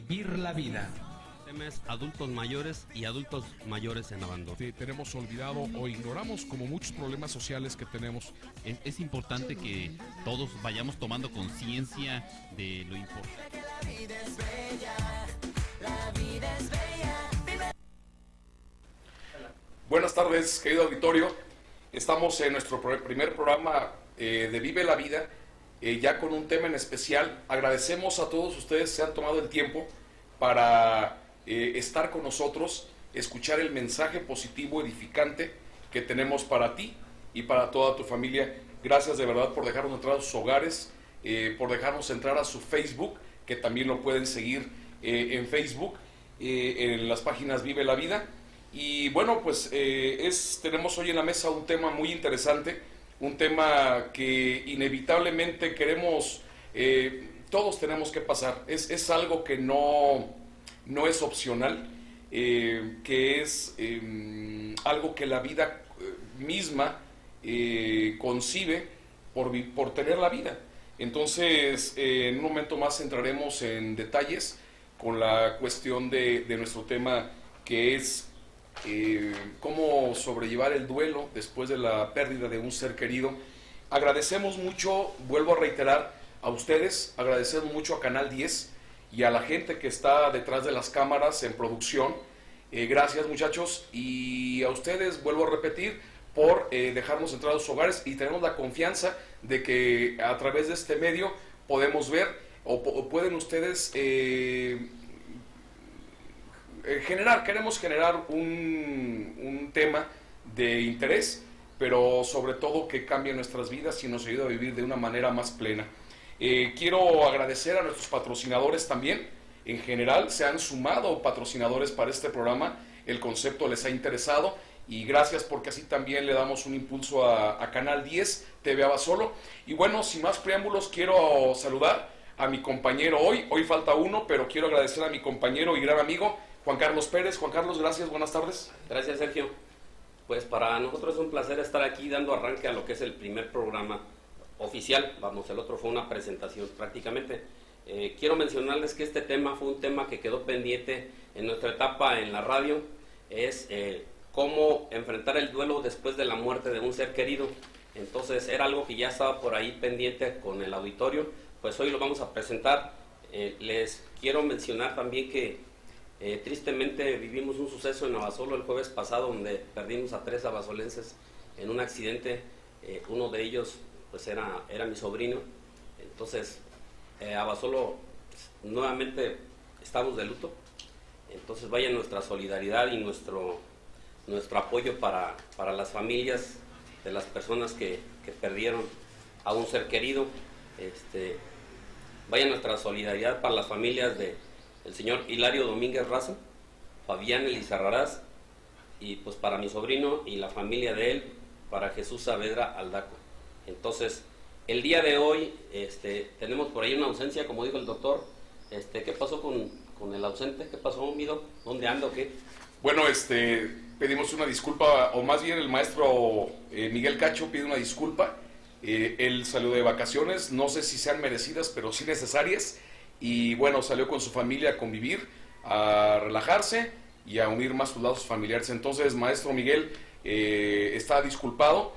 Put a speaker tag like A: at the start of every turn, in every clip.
A: Vivir la vida.
B: Temas adultos mayores y adultos mayores en abandono.
C: Tenemos olvidado o ignoramos como muchos problemas sociales que tenemos.
D: Es importante que todos vayamos tomando conciencia de lo importante.
E: La vida es bella, la vida es bella.
F: Buenas tardes, querido auditorio. Estamos en nuestro primer programa de Vive la Vida, ya con un tema en especial. Agradecemos a todos ustedes que se han tomado el tiempo para estar con nosotros, escuchar el mensaje positivo, edificante que tenemos para ti y para toda tu familia. Gracias de verdad por dejarnos entrar a sus hogares, por dejarnos entrar a su Facebook, que también lo pueden seguir en Facebook, en las páginas Vive la Vida. Y bueno, pues tenemos hoy en la mesa un tema muy interesante, un tema que inevitablemente queremos, todos tenemos que pasar. Es algo que no es opcional, que es algo que la vida misma concibe por tener la vida. Entonces, en un momento más entraremos en detalles con la cuestión de nuestro tema, que es cómo sobrellevar el duelo después de la pérdida de un ser querido. Agradecemos mucho, vuelvo a reiterar, a ustedes, agradecemos mucho a Canal 10 y a la gente que está detrás de las cámaras en producción. Gracias, muchachos, y a ustedes, vuelvo a repetir, por dejarnos entrar a sus hogares, y tenemos la confianza de que a través de este medio podemos ver o pueden ustedes queremos generar un tema de interés, pero sobre todo que cambie nuestras vidas y nos ayude a vivir de una manera más plena. Quiero agradecer a nuestros patrocinadores también. En general se han sumado patrocinadores para este programa, el concepto les ha interesado, y gracias, porque así también le damos un impulso a Canal 10, TV Abasolo. Y bueno, sin más preámbulos, quiero saludar a mi compañero hoy falta uno, pero quiero agradecer a mi compañero y gran amigo Juan Carlos Pérez. Juan Carlos, gracias, buenas tardes.
B: Gracias, Sergio. Pues para nosotros es un placer estar aquí dando arranque a lo que es el primer programa oficial. Vamos, el otro fue una presentación prácticamente. Quiero mencionarles que este tema fue un tema que quedó pendiente en nuestra etapa en la radio. Es cómo enfrentar el duelo después de la muerte de un ser querido. Entonces era algo que ya estaba por ahí pendiente con el auditorio. Pues hoy lo vamos a presentar. Les quiero mencionar también que tristemente vivimos un suceso en Abasolo el jueves pasado, donde perdimos a 3 abasolenses en un accidente. Uno de ellos pues era mi sobrino. Entonces Abasolo, pues, nuevamente estamos de luto. Entonces vaya nuestra solidaridad y nuestro apoyo para las familias de las personas que perdieron a un ser querido. Vaya nuestra solidaridad para las familias de el señor Hilario Domínguez Razo, Fabián Elizarrarás, y pues para mi sobrino y la familia de él, para Jesús Saavedra Aldaco. Entonces, el día de hoy tenemos por ahí una ausencia, como dijo el doctor. ¿Qué pasó con el ausente? ¿Qué pasó, Mido? ¿Dónde anda o qué?
F: Bueno, pedimos una disculpa, o más bien el maestro Miguel Cacho pide una disculpa. Él salió de vacaciones, no sé si sean merecidas, pero sí necesarias. Y bueno, salió con su familia a convivir, a relajarse y a unir más sus lazos familiares. Entonces, maestro Miguel está disculpado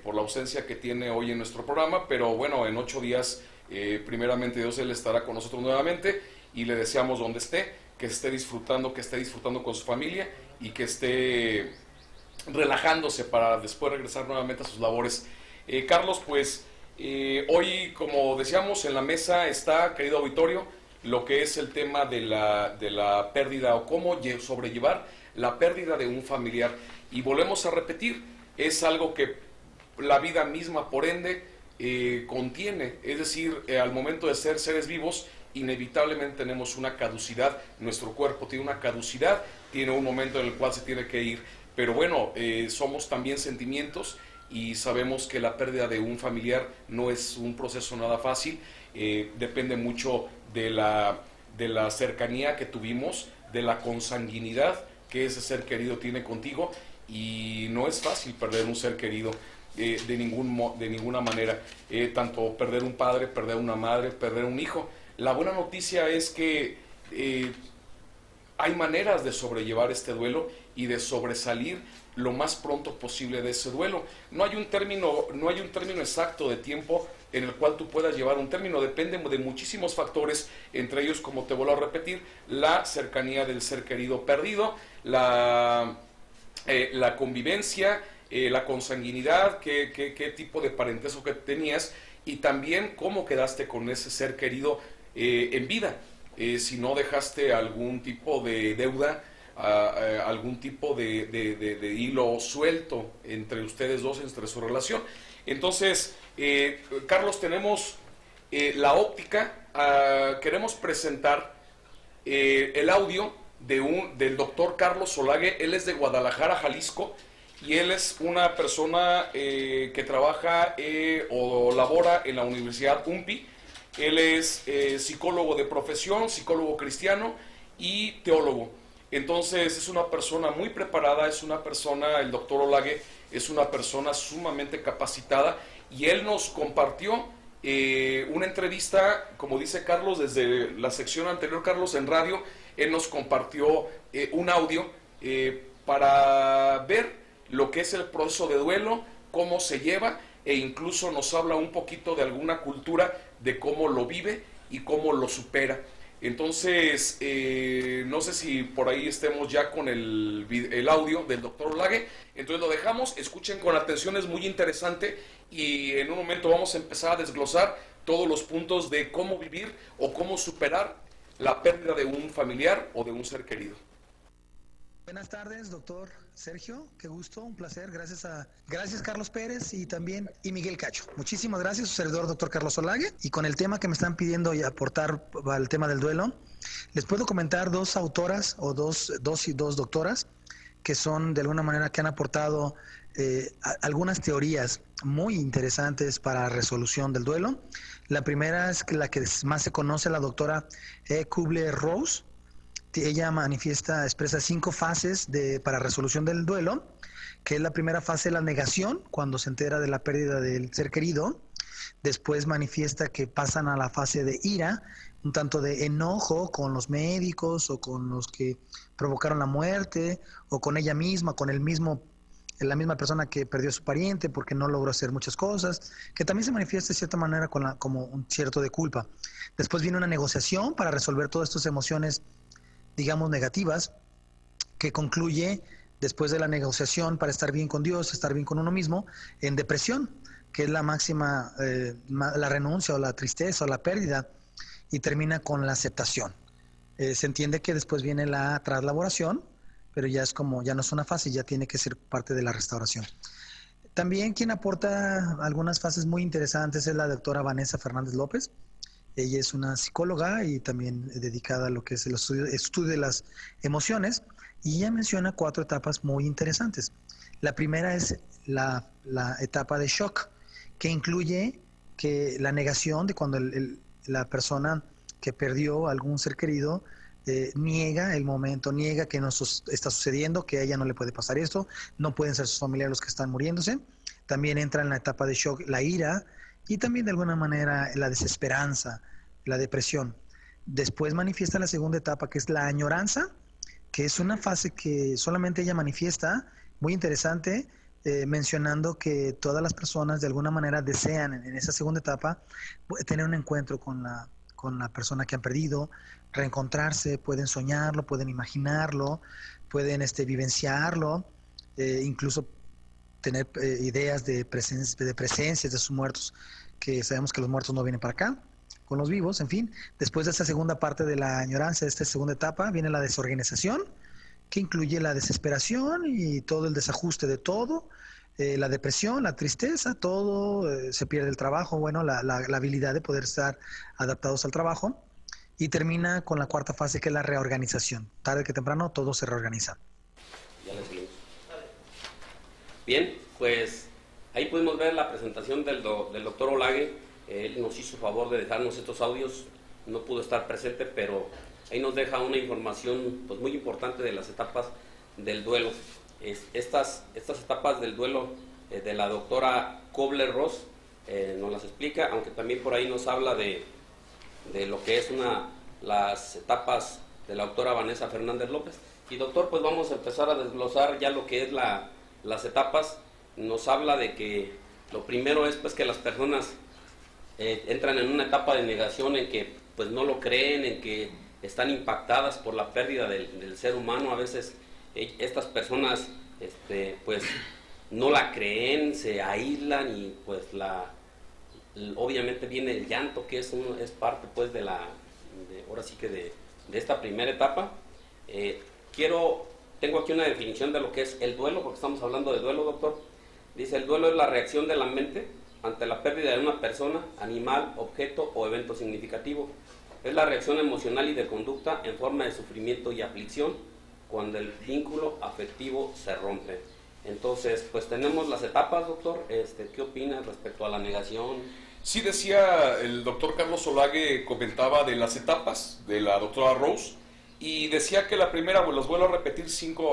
F: por la ausencia que tiene hoy en nuestro programa, pero bueno, en 8 días, primeramente Dios, él estará con nosotros nuevamente, y le deseamos donde esté, que esté disfrutando con su familia y que esté relajándose para después regresar nuevamente a sus labores. Carlos, pues hoy, como decíamos, en la mesa está, querido auditorio, lo que es el tema de la pérdida, o cómo sobrellevar la pérdida de un familiar. Y volvemos a repetir, es algo que la vida misma, por ende, contiene. Es decir, al momento de ser seres vivos, inevitablemente tenemos una caducidad. Nuestro cuerpo tiene una caducidad, tiene un momento en el cual se tiene que ir. Pero bueno, somos también sentimientos, y sabemos que la pérdida de un familiar no es un proceso nada fácil. Depende mucho de la cercanía que tuvimos, de la consanguinidad que ese ser querido tiene contigo, y no es fácil perder un ser querido de ninguna manera, tanto perder un padre, perder una madre, perder un hijo. La buena noticia es que hay maneras de sobrellevar este duelo y de sobresalir lo más pronto posible de ese duelo. No hay un término exacto de tiempo en el cual tú puedas llevar un término, depende de muchísimos factores, entre ellos, como te vuelvo a repetir, la cercanía del ser querido perdido, la convivencia, la consanguinidad, qué tipo de parentesco que tenías, y también cómo quedaste con ese ser querido en vida. Si no dejaste algún tipo de deuda, algún tipo de hilo suelto entre ustedes dos, entre su relación. Entonces, Carlos, tenemos la óptica. Queremos presentar el audio del doctor Carlos Solague. Él es de Guadalajara, Jalisco, y él es una persona que trabaja o labora en la Universidad UMPI. Él es psicólogo de profesión, psicólogo cristiano y teólogo. Entonces es una persona muy preparada, es una persona, el doctor Olague es una persona sumamente capacitada, y él nos compartió una entrevista, como dice Carlos, desde la sección anterior, Carlos, en radio. Él nos compartió un audio para ver lo que es el proceso de duelo, cómo se lleva, e incluso nos habla un poquito de alguna cultura, de cómo lo vive y cómo lo supera. Entonces, no sé si por ahí estemos ya con el audio del doctor Olague. Entonces lo dejamos, escuchen con atención, es muy interesante, y en un momento vamos a empezar a desglosar todos los puntos de cómo vivir o cómo superar la pérdida de un familiar o de un ser querido.
A: Buenas tardes, doctor Sergio, qué gusto, un placer, gracias Carlos Pérez y Miguel Cacho. Muchísimas gracias, su servidor doctor Carlos Olague, y con el tema que me están pidiendo y aportar al tema del duelo, les puedo comentar dos autoras o dos doctoras que son de alguna manera que han aportado algunas teorías muy interesantes para la resolución del duelo. La primera es la que más se conoce, la doctora Kubler-Ross. Ella expresa 5 fases para resolución del duelo, que es la primera fase, la negación, cuando se entera de la pérdida del ser querido. Después manifiesta que pasan a la fase de ira, un tanto de enojo con los médicos o con los que provocaron la muerte, o con ella misma, la misma persona que perdió a su pariente porque no logró hacer muchas cosas, que también se manifiesta de cierta manera como un cierto de culpa. Después viene una negociación para resolver todas estas emociones, digamos, negativas, que concluye, después de la negociación para estar bien con Dios, estar bien con uno mismo, en depresión, que es la máxima, la renuncia o la tristeza o la pérdida, y termina con la aceptación. Se entiende que después viene la traslaboración, pero ya no es una fase, ya tiene que ser parte de la restauración. También quien aporta algunas fases muy interesantes es la doctora Vanessa Fernández López. Ella es una psicóloga y también dedicada a lo que es el estudio de las emociones, y ella menciona 4 etapas muy interesantes. La primera es la etapa de shock, que incluye que la negación de cuando la persona que perdió a algún ser querido niega el momento, niega que no está sucediendo, que a ella no le puede pasar esto, no pueden ser sus familiares los que están muriéndose. También entra en la etapa de shock la ira, y también de alguna manera la desesperanza, la depresión. Después manifiesta la segunda etapa, que es la añoranza, que es una fase que solamente ella manifiesta, muy interesante, mencionando que todas las personas de alguna manera desean en esa segunda etapa tener un encuentro con la persona que han perdido, reencontrarse, pueden soñarlo, pueden imaginarlo, pueden vivenciarlo, incluso tener ideas de presencias de sus muertos, que sabemos que los muertos no vienen para acá, con los vivos, en fin. Después de esta segunda parte de la añoranza, de esta segunda etapa, viene la desorganización, que incluye la desesperación y todo el desajuste de todo, la depresión, la tristeza, todo, se pierde el trabajo, la habilidad de poder estar adaptados al trabajo, y termina con la cuarta fase, que es la reorganización. Tarde que temprano todo se reorganiza.
B: Ya le seguimos. Bien, pues ahí pudimos ver la presentación del doctor Olague. Él nos hizo favor de dejarnos estos audios, no pudo estar presente, pero ahí nos deja una información pues muy importante de las etapas del duelo. Estas etapas del duelo de la doctora Kubler-Ross nos las explica, aunque también por ahí nos habla de lo que es las etapas de la doctora Vanessa Fernández López. Y doctor, pues vamos a empezar a desglosar ya lo que es las etapas. Nos habla de que lo primero es pues que las personas entran en una etapa de negación en que pues no lo creen, en que están impactadas por la pérdida del ser humano. A veces estas personas pues no la creen, se aíslan y pues obviamente viene el llanto, que es parte pues ahora sí que de esta primera etapa. Tengo aquí una definición de lo que es el duelo, porque estamos hablando de duelo, doctor. Dice: el duelo es la reacción de la mente ante la pérdida de una persona, animal, objeto o evento significativo. Es la reacción emocional y de conducta en forma de sufrimiento y aflicción cuando el vínculo afectivo se rompe. Entonces, pues tenemos las etapas, doctor. ¿Qué opina respecto a la negación?
F: Sí, decía el doctor Carlos Solague, comentaba de las etapas de la doctora Rose, y decía que la primera, pues los vuelvo a repetir,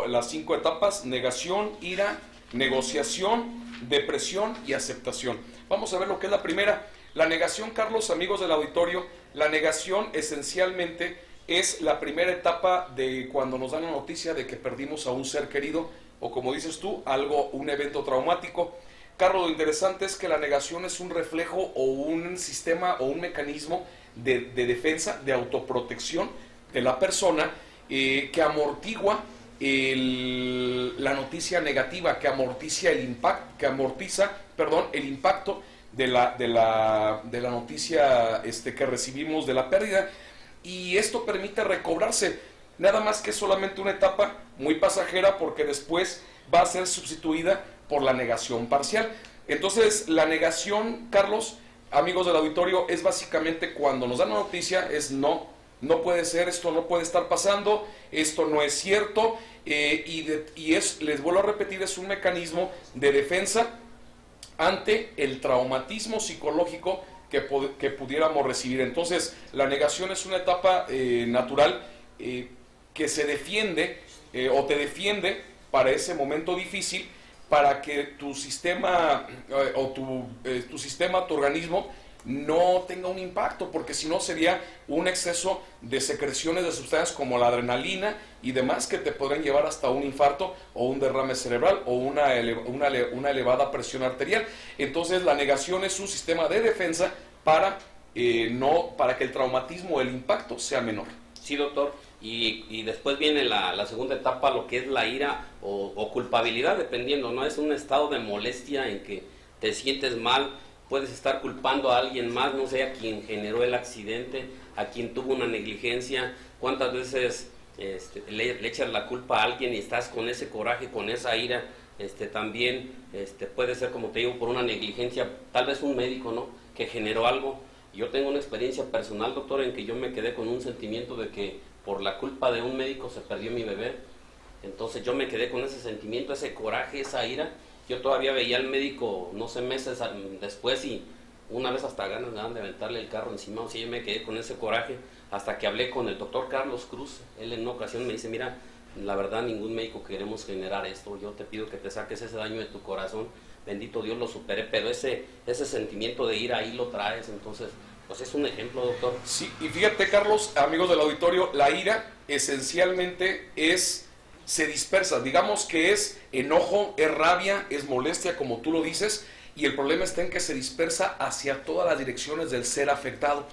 F: las 5 etapas: negación, ira, negociación, depresión y aceptación. Vamos a ver lo que es la primera. La negación, Carlos, amigos del auditorio, la negación esencialmente es la primera etapa de cuando nos dan la noticia de que perdimos a un ser querido, o como dices tú, un evento traumático. Carlos, lo interesante es que la negación es un reflejo o un sistema o un mecanismo de defensa, de autoprotección de la persona, que amortigua la noticia negativa, que amortiza el impacto de la noticia que recibimos de la pérdida, y esto permite recobrarse. Nada más que solamente una etapa muy pasajera, porque después va a ser sustituida por la negación parcial. Entonces, la negación, Carlos, amigos del auditorio, es básicamente cuando nos dan la noticia, es no puede ser, esto no puede estar pasando, esto no es cierto, les vuelvo a repetir, es un mecanismo de defensa ante el traumatismo psicológico que pudiéramos recibir. Entonces, la negación es una etapa natural que se defiende o te defiende para ese momento difícil, para que tu sistema tu organismo no tenga un impacto, porque si no sería un exceso de secreciones de sustancias como la adrenalina y demás, que te podrían llevar hasta un infarto o un derrame cerebral o una elevada presión arterial. Entonces, la negación es un sistema de defensa para que el traumatismo o el impacto sea menor.
B: Sí, doctor. Y después viene la segunda etapa, lo que es la ira o culpabilidad, dependiendo, ¿no? Es un estado de molestia en que te sientes mal, puedes estar culpando a alguien más, no sé, a quien generó el accidente, a quien tuvo una negligencia. ¿Cuántas veces le echas la culpa a alguien y estás con ese coraje, con esa ira? También puede ser, como te digo, por una negligencia, tal vez un médico, ¿no?, que generó algo. Yo tengo una experiencia personal, doctor, en que yo me quedé con un sentimiento de que por la culpa de un médico se perdió mi bebé. Entonces yo me quedé con ese sentimiento, ese coraje, esa ira. Yo todavía veía al médico, no sé, meses después, y una vez hasta ganas me dan de aventarle el carro encima. O sea, yo me quedé con ese coraje hasta que hablé con el doctor Carlos Cruz. Él en una ocasión me dice: mira, la verdad, ningún médico queremos generar esto. Yo te pido que te saques ese daño de tu corazón. Bendito Dios, lo superé, pero ese sentimiento de ira ahí lo traes. Entonces, pues es un ejemplo, doctor.
F: Sí, y fíjate, Carlos, amigos del auditorio, la ira esencialmente se dispersa. Digamos que es enojo, es rabia, es molestia, como tú lo dices, y el problema está en que se dispersa hacia todas las direcciones del ser afectado,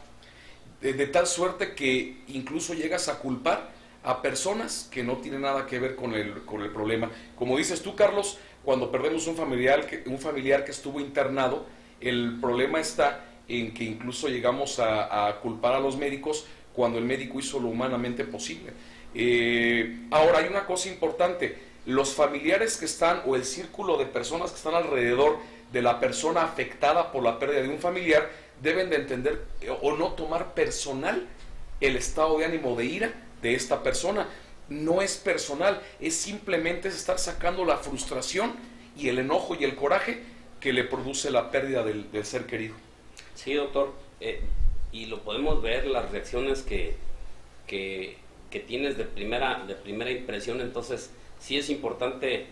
F: de tal suerte que incluso llegas a culpar a personas que no tienen nada que ver con el problema. Como dices tú, Carlos, cuando perdemos un familiar que estuvo internado, el problema está en que incluso llegamos a culpar a los médicos cuando el médico hizo lo humanamente posible. Ahora, hay una cosa importante: los familiares que están, o el círculo de personas que están alrededor de la persona afectada por la pérdida de un familiar, deben de entender o no tomar personal el estado de ánimo de ira de esta persona. No es personal, es simplemente estar sacando la frustración y el enojo y el coraje que le produce la pérdida del ser querido.
B: Sí, doctor, y lo podemos ver, las reacciones que tienes de primera impresión. Entonces, sí es importante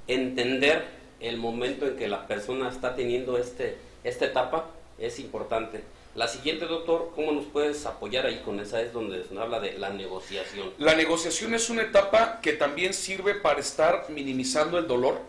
B: entender el momento en que la persona está teniendo esta etapa, es importante. La siguiente, doctor, ¿cómo nos puedes apoyar ahí con esa? Es donde se habla de la negociación.
F: La negociación es una etapa que también sirve para estar minimizando el dolor,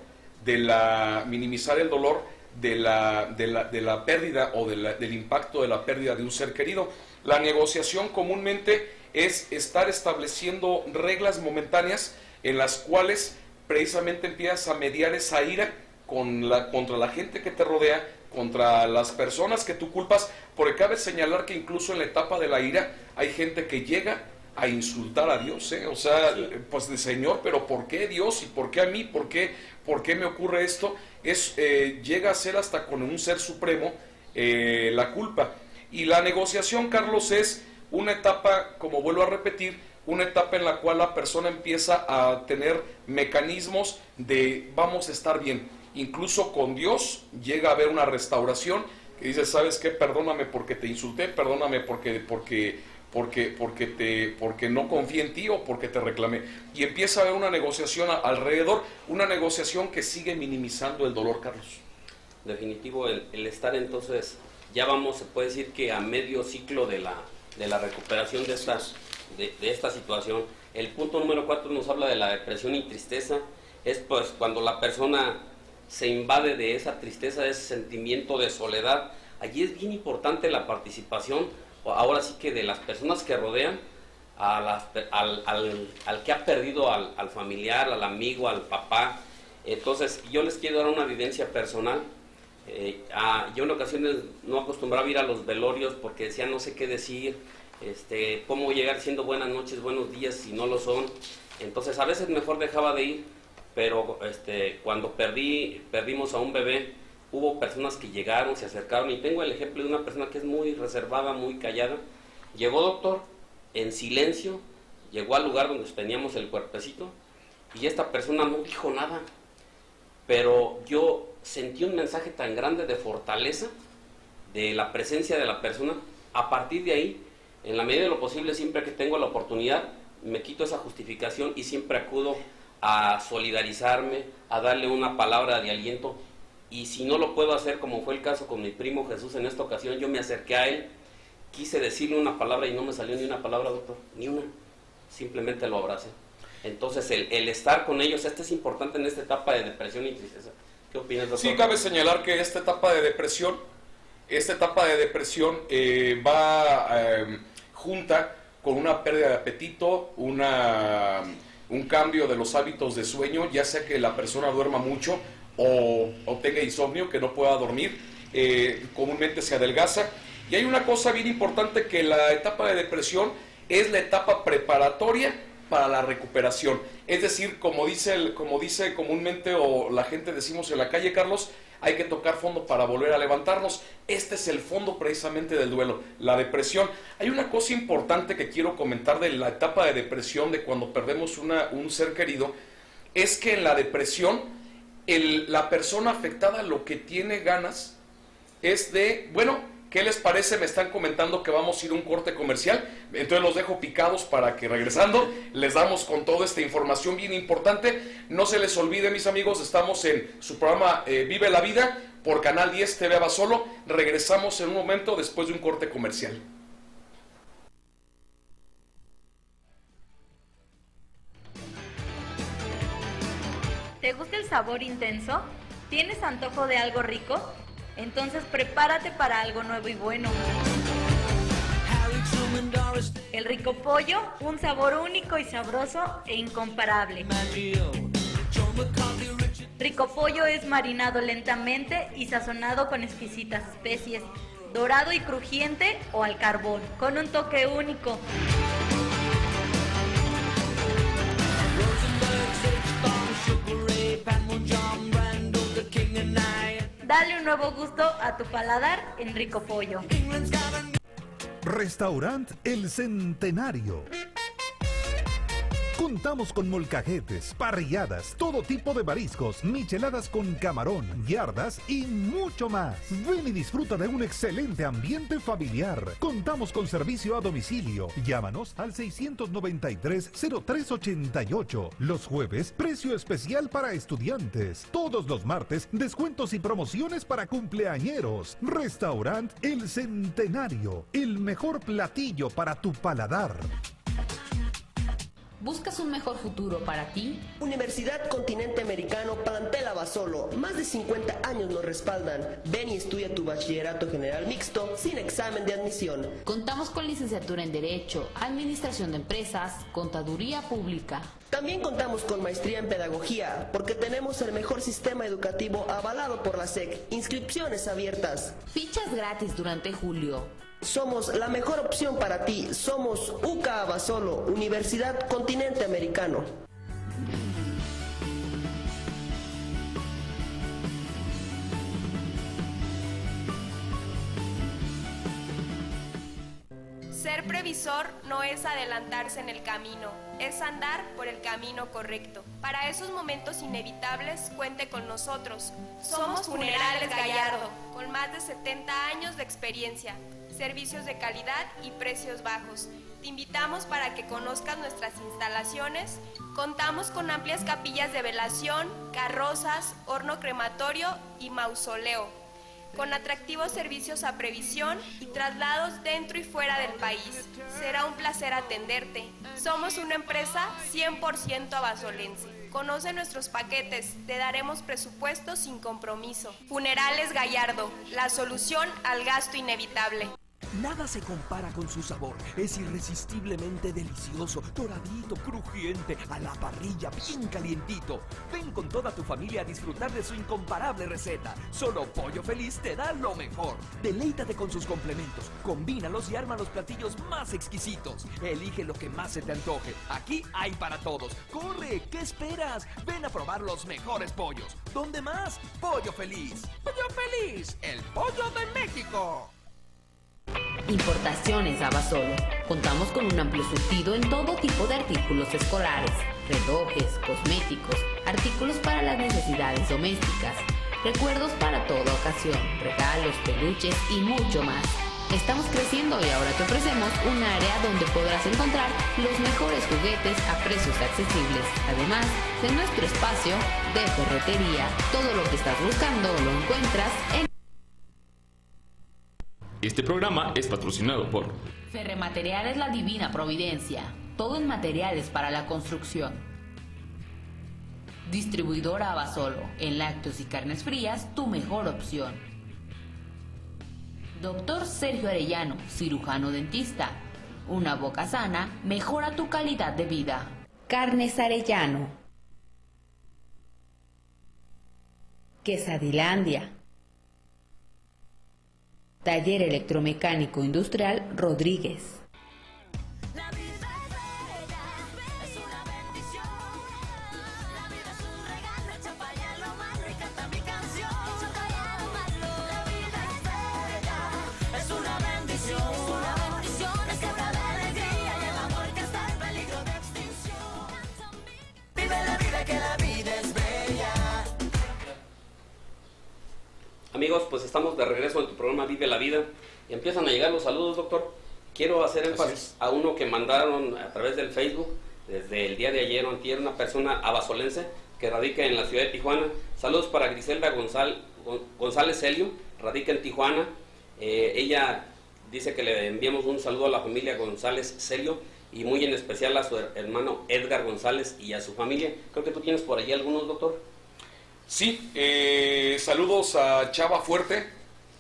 F: minimizar el dolor de la pérdida o del impacto de la pérdida de un ser querido. La negociación comúnmente es estar estableciendo reglas momentáneas en las cuales precisamente empiezas a mediar esa ira contra la gente que te rodea, contra las personas que tú culpas, porque cabe señalar que incluso en la etapa de la ira hay gente que llega a insultar a Dios, o sea, sí. Pues de Señor, pero ¿por qué Dios? ¿Y por qué a mí? ¿Por qué me ocurre esto? Llega a ser hasta con un ser supremo la culpa. Y la negociación, Carlos, es una etapa, como vuelvo a repetir, una etapa en la cual la persona empieza a tener mecanismos de vamos a estar bien. Incluso con Dios llega a haber una restauración que dice, ¿sabes qué? Perdóname porque te insulté, perdóname porque no confié en ti o porque te reclamé. Y empieza a haber una negociación alrededor, una negociación que sigue minimizando el dolor, Carlos.
B: Definitivo, el estar entonces, ya vamos, se puede decir que a medio ciclo de la recuperación de esta situación. El punto número 4 nos habla de la depresión y tristeza. Es pues cuando la persona se invade de esa tristeza, de ese sentimiento de soledad. Allí es bien importante la participación, ahora sí que de las personas que rodean al que ha perdido al familiar, al amigo, al papá. Entonces yo les quiero dar una evidencia personal. Yo en ocasiones no acostumbraba ir a los velorios porque decía no sé qué decir, cómo llegar diciendo buenas noches, buenos días si no lo son. Entonces a veces mejor dejaba de ir. Pero cuando perdimos a un bebé, hubo personas que llegaron, se acercaron, y tengo el ejemplo de una persona que es muy reservada, muy callada. Llegó, doctor, en silencio, llegó al lugar donde teníamos el cuerpecito, y esta persona no dijo nada, pero yo sentí un mensaje tan grande de fortaleza, de la presencia de la persona. A partir de ahí, en la medida de lo posible, siempre que tengo la oportunidad, me quito esa justificación y siempre acudo a solidarizarme, a darle una palabra de aliento. Y si no lo puedo hacer, como fue el caso con mi primo Jesús en esta ocasión, yo me acerqué a él, quise decirle una palabra y no me salió ni una palabra, doctor, ni una, simplemente lo abracé. Entonces el estar con ellos, es importante en esta etapa de depresión y tristeza. ¿Qué opinas, doctor?
F: Sí, cabe señalar que esta etapa de depresión va junta con una pérdida de apetito, un cambio de los hábitos de sueño, ya sea que la persona duerma mucho o tenga insomnio, que no pueda dormir, comúnmente se adelgaza. Y hay una cosa bien importante, que la etapa de depresión es la etapa preparatoria para la recuperación. Es decir, como dice comúnmente o la gente decimos en la calle, Carlos, hay que tocar fondo para volver a levantarnos. Este es el fondo precisamente del duelo, la depresión. Hay una cosa importante que quiero comentar de la etapa de depresión, de cuando perdemos un ser querido, es que en la depresión la persona afectada lo que tiene ganas es de, bueno, ¿qué les parece? Me están comentando que vamos a ir a un corte comercial, entonces los dejo picados para que regresando les damos con toda esta información bien importante. No se les olvide, mis amigos, estamos en su programa Vive la Vida por Canal 10 TV Abasolo. Regresamos en un momento después de un corte comercial.
G: ¿Te gusta el sabor intenso? ¿Tienes antojo de algo rico? Entonces prepárate para algo nuevo y bueno. El Rico Pollo, un sabor único y sabroso e incomparable. Rico Pollo es marinado lentamente y sazonado con exquisitas especies, dorado y crujiente o al carbón, con un toque único. Dale un nuevo gusto a tu paladar en Rico Pollo.
H: Restaurant El Centenario. Contamos con molcajetes, parrilladas, todo tipo de mariscos, micheladas con camarón, yardas y mucho más. Ven y disfruta de un excelente ambiente familiar. Contamos con servicio a domicilio. Llámanos al 693-0388. Los jueves, precio especial para estudiantes. Todos los martes, descuentos y promociones para cumpleañeros. Restaurant El Centenario. El mejor platillo para tu paladar.
I: ¿Buscas un mejor futuro para ti?
J: Universidad Continente Americano Plantel Abasolo. Más de 50 años nos respaldan. Ven y estudia tu bachillerato general mixto sin examen de admisión.
I: Contamos con licenciatura en Derecho, Administración de Empresas, Contaduría Pública.
J: También contamos con maestría en Pedagogía, porque tenemos el mejor sistema educativo avalado por la SEC. Inscripciones abiertas.
I: Fichas gratis durante julio.
J: Somos la mejor opción para ti. Somos UCA Abasolo, Universidad Continente Americano.
K: Ser previsor no es adelantarse en el camino, es andar por el camino correcto. Para esos momentos inevitables, cuente con nosotros. Somos Funerales Gallardo, con más de 70 años de experiencia, servicios de calidad y precios bajos. Te invitamos para que conozcas nuestras instalaciones. Contamos con amplias capillas de velación, carrozas, horno crematorio y mausoleo, con atractivos servicios a previsión y traslados dentro y fuera del país. Será un placer atenderte. Somos una empresa 100% abasolense. Conoce nuestros paquetes, te daremos presupuesto sin compromiso. Funerales Gallardo, la solución al gasto inevitable.
L: Nada se compara con su sabor. Es irresistiblemente delicioso, doradito, crujiente, a la parrilla, bien calientito. Ven con toda tu familia a disfrutar de su incomparable receta. Solo Pollo Feliz te da lo mejor. Deleítate con sus complementos, combínalos y arma los platillos más exquisitos. Elige lo que más se te antoje. Aquí hay para todos. ¡Corre! ¿Qué esperas? Ven a probar los mejores pollos. ¿Dónde más? Pollo Feliz. Pollo Feliz, el pollo de México.
I: Importaciones Abasolo. Contamos con un amplio surtido en todo tipo de artículos escolares, relojes, cosméticos, artículos para las necesidades domésticas, recuerdos para toda ocasión, regalos, peluches y mucho más. Estamos creciendo y ahora te ofrecemos un área donde podrás encontrar los mejores juguetes a precios accesibles, además de nuestro espacio de ferretería. Todo lo que estás buscando lo encuentras en...
M: Este programa es patrocinado por
I: Ferremateriales La Divina Providencia, todo en materiales para la construcción. Distribuidora Abasolo, en lácteos y carnes frías, tu mejor opción. Doctor Sergio Arellano, cirujano dentista. Una boca sana mejora tu calidad de vida. Carnes Arellano. Quesadilandia. Taller Electromecánico Industrial Rodríguez.
E: La vida es bella, es una bendición. La vida es un regalo, echa para allá lo más rica está mi canción. Echa para allá lo más rico. La vida es bella, es una bendición. Es una bendición, es quebra de alegría y el amor que está en peligro de extinción. Vive la vida, que la vida es bella.
B: Amigos, pues estamos de regreso en tu programa Vive la Vida y empiezan a llegar los saludos, doctor. Quiero hacer énfasis a uno que mandaron a través del Facebook desde el día de ayer o antier, una persona abasolense que radica en la ciudad de Tijuana. Saludos para Griselda González Celio, radica en Tijuana. Ella dice que le enviamos un saludo a la familia González Celio y muy en especial a su hermano Edgar González y a su familia. Creo que tú tienes por allí algunos, doctor.
F: Sí, saludos a Chava Fuerte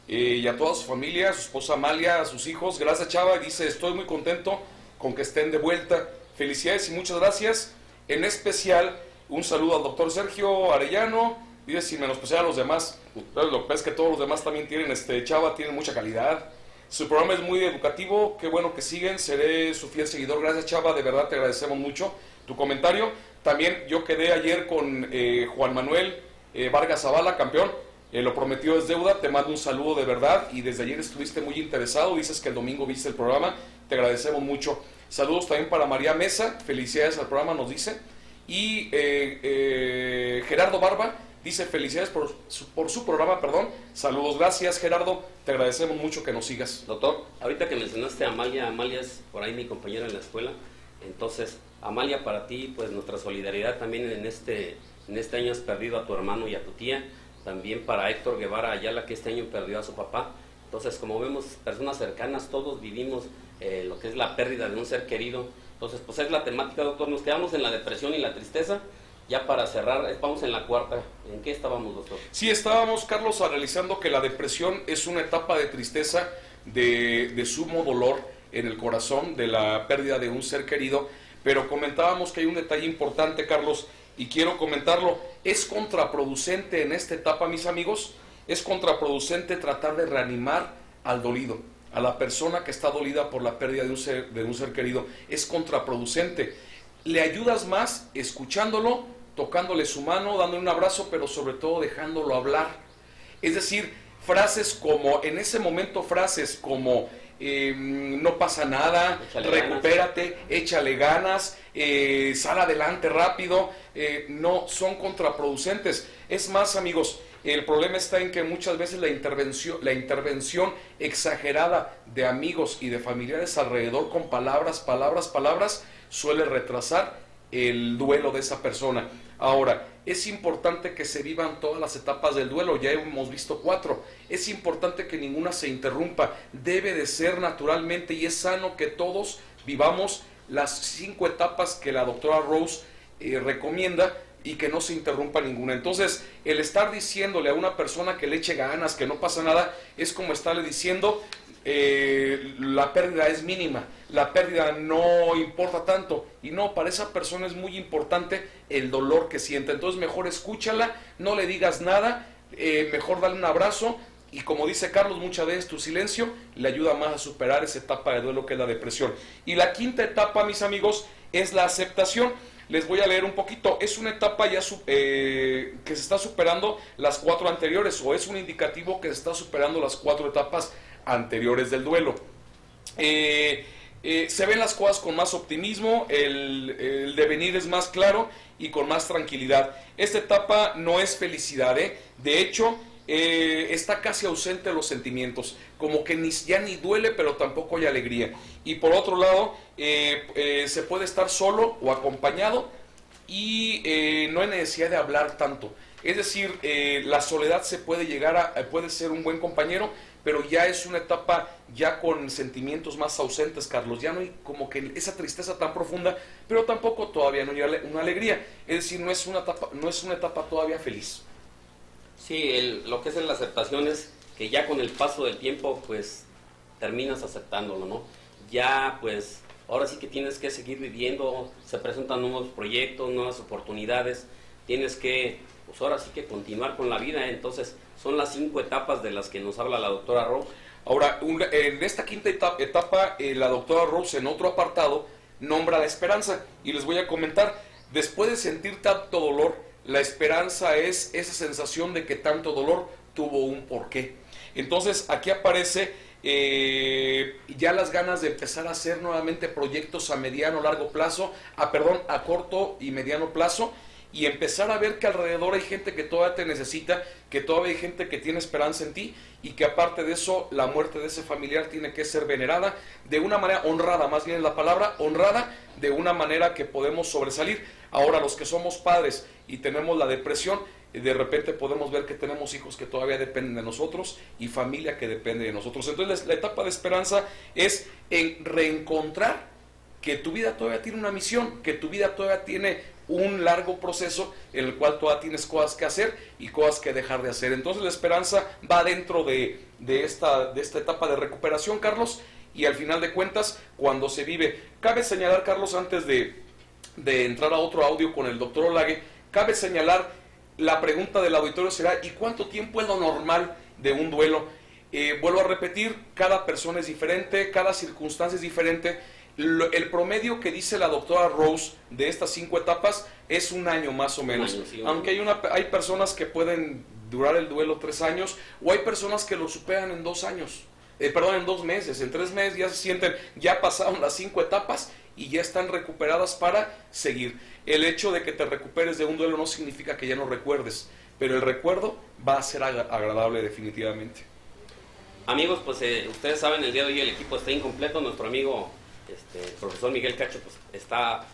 F: y a toda su familia, a su esposa Amalia, a sus hijos. Gracias, Chava. Dice, estoy muy contento con que estén de vuelta. Felicidades y muchas gracias. En especial, un saludo al doctor Sergio Arellano. Dice, sin menospreciar a los demás. Lo que pasa es que todos los demás también tienen, Chava, tienen mucha calidad. Su programa es muy educativo. Qué bueno que siguen. Seré su fiel seguidor. Gracias, Chava. De verdad te agradecemos mucho tu comentario. También yo quedé ayer con Juan Manuel Vargas Zavala, campeón. Lo prometido es deuda. Te mando un saludo de verdad y desde ayer estuviste muy interesado. Dices que el domingo viste el programa. te agradecemos mucho. Saludos también para María Mesa, felicidades al programa, nos dice. Y Gerardo Barba dice felicidades por su programa, perdón. Saludos, gracias Gerardo, te agradecemos mucho que nos sigas.
B: Doctor, ahorita que mencionaste a Amalia, Amalia es por ahí mi compañera en la escuela. Entonces, Amalia, para ti, pues nuestra solidaridad también en este año has perdido a tu hermano y a tu tía. También para Héctor Guevara Ayala, que este año perdió a su papá. Entonces, como vemos, personas cercanas, todos vivimos lo que es la pérdida de un ser querido. Entonces, pues es la temática, doctor. Nos quedamos en la depresión y la tristeza. Ya para cerrar, vamos en la cuarta. ¿En qué estábamos, doctor?
F: Sí, estábamos, Carlos, analizando que la depresión es una etapa de tristeza, de sumo dolor en el corazón, de la pérdida de un ser querido. Pero comentábamos que hay un detalle importante, Carlos, y quiero comentarlo. Es contraproducente en esta etapa, mis amigos, es contraproducente tratar de reanimar al dolido, a la persona que está dolida por la pérdida de un ser querido. Es contraproducente. Le ayudas más escuchándolo, tocándole su mano, dándole un abrazo, pero sobre todo dejándolo hablar. Es decir, frases como, en ese momento frases como no pasa nada, recupérate, échale ganas, sal adelante rápido, no son contraproducentes. Es más, amigos, el problema está en que muchas veces la intervención exagerada de amigos y de familiares alrededor con palabras, suele retrasar el duelo de esa persona. Ahora, es importante que se vivan todas las etapas del duelo, ya hemos visto 4. Es importante que ninguna se interrumpa, debe de ser naturalmente, y es sano que todos vivamos las 5 etapas que la doctora Rose recomienda, y que no se interrumpa ninguna. Entonces, el estar diciéndole a una persona que le eche ganas, que no pasa nada, es como estarle diciendo la pérdida es mínima, la pérdida no importa tanto, y no, para esa persona es muy importante el dolor que siente. Entonces mejor escúchala, no le digas nada, mejor dale un abrazo, y como dice Carlos, muchas veces tu silencio le ayuda más a superar esa etapa de duelo que es la depresión. Y la quinta etapa, mis amigos, es la aceptación. Les voy a leer un poquito. Es una etapa ya que se está superando las 4 anteriores, o es un indicativo que se está superando las 4 etapas anteriores del duelo. Se ven las cosas con más optimismo, el devenir es más claro y con más tranquilidad. Esta etapa no es felicidad, de hecho está casi ausente de los sentimientos, como que ya ni duele, pero tampoco hay alegría. Y por otro lado, se puede estar solo o acompañado, y no hay necesidad de hablar tanto. Es decir, la soledad se puede puede ser un buen compañero, pero ya es una etapa ya con sentimientos más ausentes, Carlos. Ya no hay como que esa tristeza tan profunda, pero tampoco todavía no hay una alegría. Es decir, no es una etapa todavía feliz.
B: Sí, lo que es la aceptación es que ya con el paso del tiempo, pues, terminas aceptándolo, ¿no? Ya, pues, ahora sí que tienes que seguir viviendo, se presentan nuevos proyectos, nuevas oportunidades, tienes que, pues, ahora sí que continuar con la vida. Entonces, son las 5 etapas de las que nos habla la doctora Rose.
F: Ahora, en esta quinta etapa, la doctora Rose, en otro apartado, nombra la esperanza, y les voy a comentar. Después de sentir tanto dolor, la esperanza es esa sensación de que tanto dolor tuvo un porqué. Entonces, aquí aparece ya las ganas de empezar a hacer nuevamente proyectos a corto y mediano plazo, y empezar a ver que alrededor hay gente que todavía te necesita, que todavía hay gente que tiene esperanza en ti, y que aparte de eso, la muerte de ese familiar tiene que ser venerada de una manera honrada, más bien es la palabra, honrada, de una manera que podemos sobresalir. Ahora, los que somos padres y tenemos la depresión, de repente podemos ver que tenemos hijos que todavía dependen de nosotros, y familia que depende de nosotros. Entonces, la etapa de esperanza es en reencontrar que tu vida todavía tiene una misión, que tu vida todavía tiene un largo proceso en el cual todavía tienes cosas que hacer y cosas que dejar de hacer. Entonces la esperanza va dentro de esta etapa de recuperación, Carlos, y al final de cuentas, cuando se vive, cabe señalar, Carlos, antes de entrar a otro audio con el doctor Olague, cabe señalar, la pregunta del auditorio será, ¿y cuánto tiempo es lo normal de un duelo? Vuelvo a repetir, cada persona es diferente, cada circunstancia es diferente. El promedio que dice la doctora Rose de estas 5 etapas es 1 año más o menos. Aunque hay personas que pueden durar el duelo 3 años, o hay personas que lo superan en 2 años. perdón, en 2 meses, en 3 meses ya se sienten, ya pasaron las 5 etapas y ya están recuperadas para seguir. El hecho de que te recuperes de un duelo no significa que ya no recuerdes, pero el recuerdo va a ser agradable definitivamente.
B: Amigos, pues ustedes saben, el día de hoy el equipo está incompleto. Nuestro amigo el profesor Miguel Cacho pues está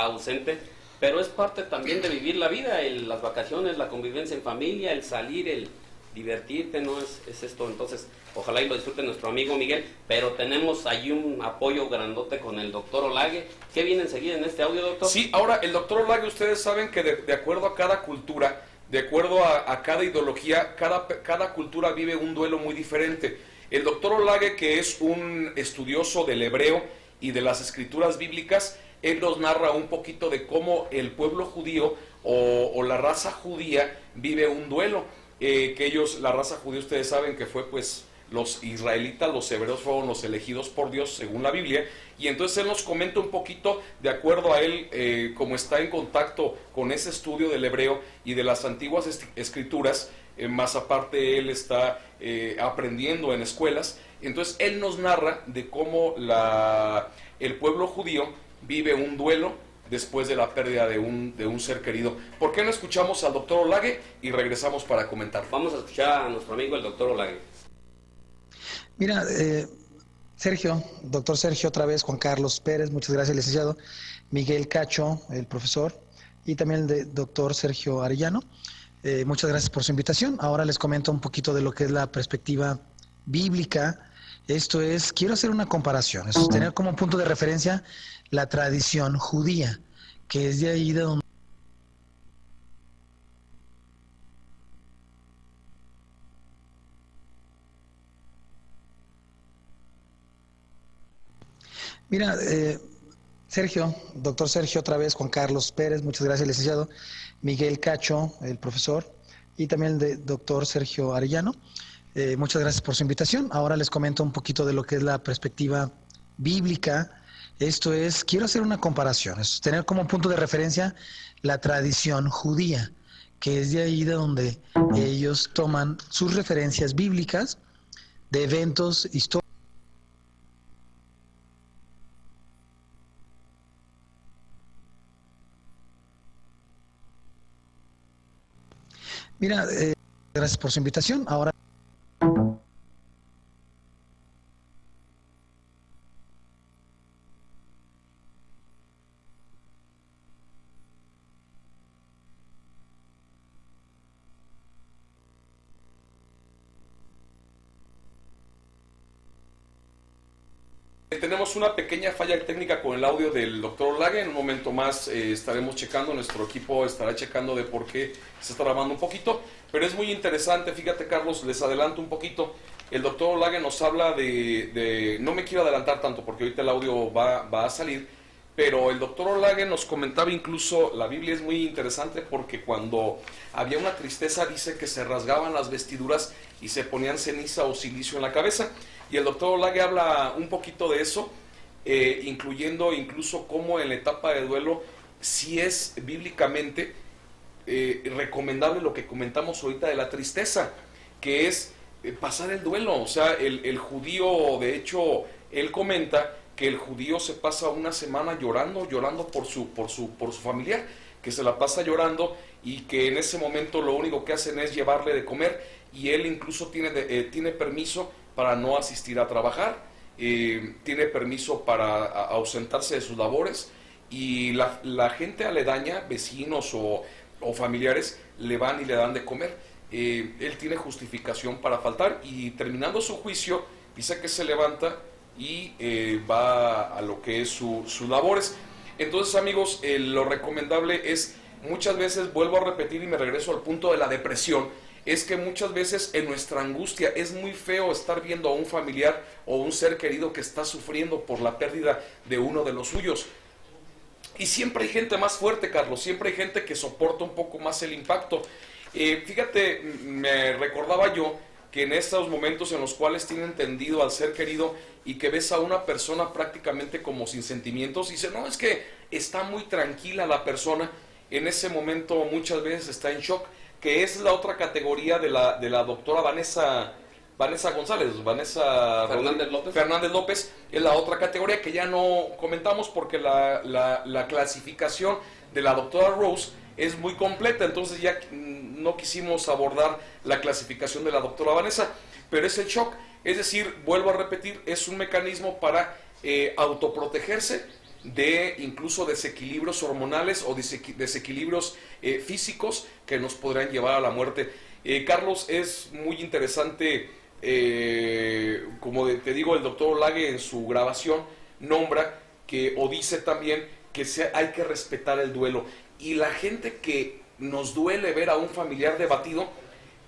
B: ausente, pero es parte también de vivir la vida, las vacaciones, la convivencia en familia, el salir, el divertirte, ¿no? Es esto. Entonces, ojalá y lo disfrute nuestro amigo Miguel, pero tenemos allí un apoyo grandote con el doctor Olague. ¿Qué viene enseguida en este audio, doctor?
F: Sí, ahora el doctor Olague, ustedes saben que de acuerdo a cada cultura, de acuerdo a cada ideología, cada cultura vive un duelo muy diferente. El doctor Olague, que es un estudioso del hebreo y de las escrituras bíblicas, él nos narra un poquito de cómo el pueblo judío o la raza judía vive un duelo. Que ellos, la raza judía, ustedes saben que fue pues los israelitas, los hebreos fueron los elegidos por Dios según la Biblia, y entonces él nos comenta un poquito, de acuerdo a él, como está en contacto con ese estudio del hebreo y de las antiguas escrituras, más aparte él está aprendiendo en escuelas, entonces él nos narra de cómo el pueblo judío vive un duelo después de la pérdida de un ser querido. ¿Por qué no escuchamos al doctor Olague y regresamos para comentar?
B: Vamos a escuchar a nuestro amigo el doctor Olague.
A: Mira, Sergio, doctor Sergio, otra vez, Juan Carlos Pérez, muchas gracias, licenciado. Miguel Cacho, el profesor, y también el doctor Sergio Arellano. Muchas gracias por su invitación. Ahora les comento un poquito de lo que es la perspectiva bíblica. Esto es, quiero hacer una comparación, es tener como punto de referencia la tradición judía, que es de ahí de donde... Mira, Sergio, doctor Sergio, otra vez, Juan Carlos Pérez, muchas gracias, licenciado. Miguel Cacho, el profesor, y también el doctor Sergio Arellano. Muchas gracias por su invitación. Ahora les comento un poquito de lo que es la perspectiva bíblica. Esto es, quiero hacer una comparación, es tener como punto de referencia la tradición judía, que es de ahí de donde ellos toman sus referencias bíblicas de eventos históricos. Mira, gracias por su invitación. Ahora...
F: Tenemos una pequeña falla técnica con el audio del doctor Olague. En un momento más estaremos checando, nuestro equipo estará checando de por qué se está grabando un poquito, pero es muy interesante. Fíjate, Carlos, les adelanto un poquito. El doctor Olague nos habla no me quiero adelantar tanto porque ahorita el audio va a salir, pero el doctor Olague nos comentaba incluso, la Biblia es muy interesante porque cuando había una tristeza dice que se rasgaban las vestiduras y se ponían ceniza o silicio en la cabeza. Y el doctor Olague habla un poquito de eso, incluyendo incluso cómo en la etapa de duelo, si es bíblicamente recomendable lo que comentamos ahorita de la tristeza, que es pasar el duelo. O sea, el judío, de hecho, él comenta que el judío se pasa una semana llorando por su familiar, que se la pasa llorando y que en ese momento lo único que hacen es llevarle de comer, y él incluso tiene permiso para no asistir a trabajar, tiene permiso para ausentarse de sus labores, y la gente aledaña, vecinos o familiares, le van y le dan de comer. Él tiene justificación para faltar, y terminando su juicio, dice que se levanta y va a lo que es sus labores. Entonces, amigos, lo recomendable es, muchas veces, vuelvo a repetir y me regreso al punto de la depresión, es que muchas veces en nuestra angustia es muy feo estar viendo a un familiar o un ser querido que está sufriendo por la pérdida de uno de los suyos. Y siempre hay gente más fuerte, Carlos, siempre hay gente que soporta un poco más el impacto. Fíjate, me recordaba yo que en estos momentos en los cuales tienen tendido al ser querido y que ves a una persona prácticamente como sin sentimientos, y dice, no, es que está muy tranquila la persona, en ese momento muchas veces está en shock, que es la otra categoría de la doctora Vanessa Vanessa González, Vanessa Fernández López es la otra categoría que ya no comentamos porque la clasificación de la doctora Rose es muy completa, entonces ya no quisimos abordar la clasificación de la doctora Vanessa, pero es el shock, es decir, vuelvo a repetir, es un mecanismo para autoprotegerse de incluso desequilibrios hormonales o desequilibrios físicos que nos podrían llevar a la muerte. Carlos, es muy interesante, como te digo, el doctor Olague en su grabación nombra que, o dice también que hay que respetar el duelo, y la gente que nos duele ver a un familiar debatido,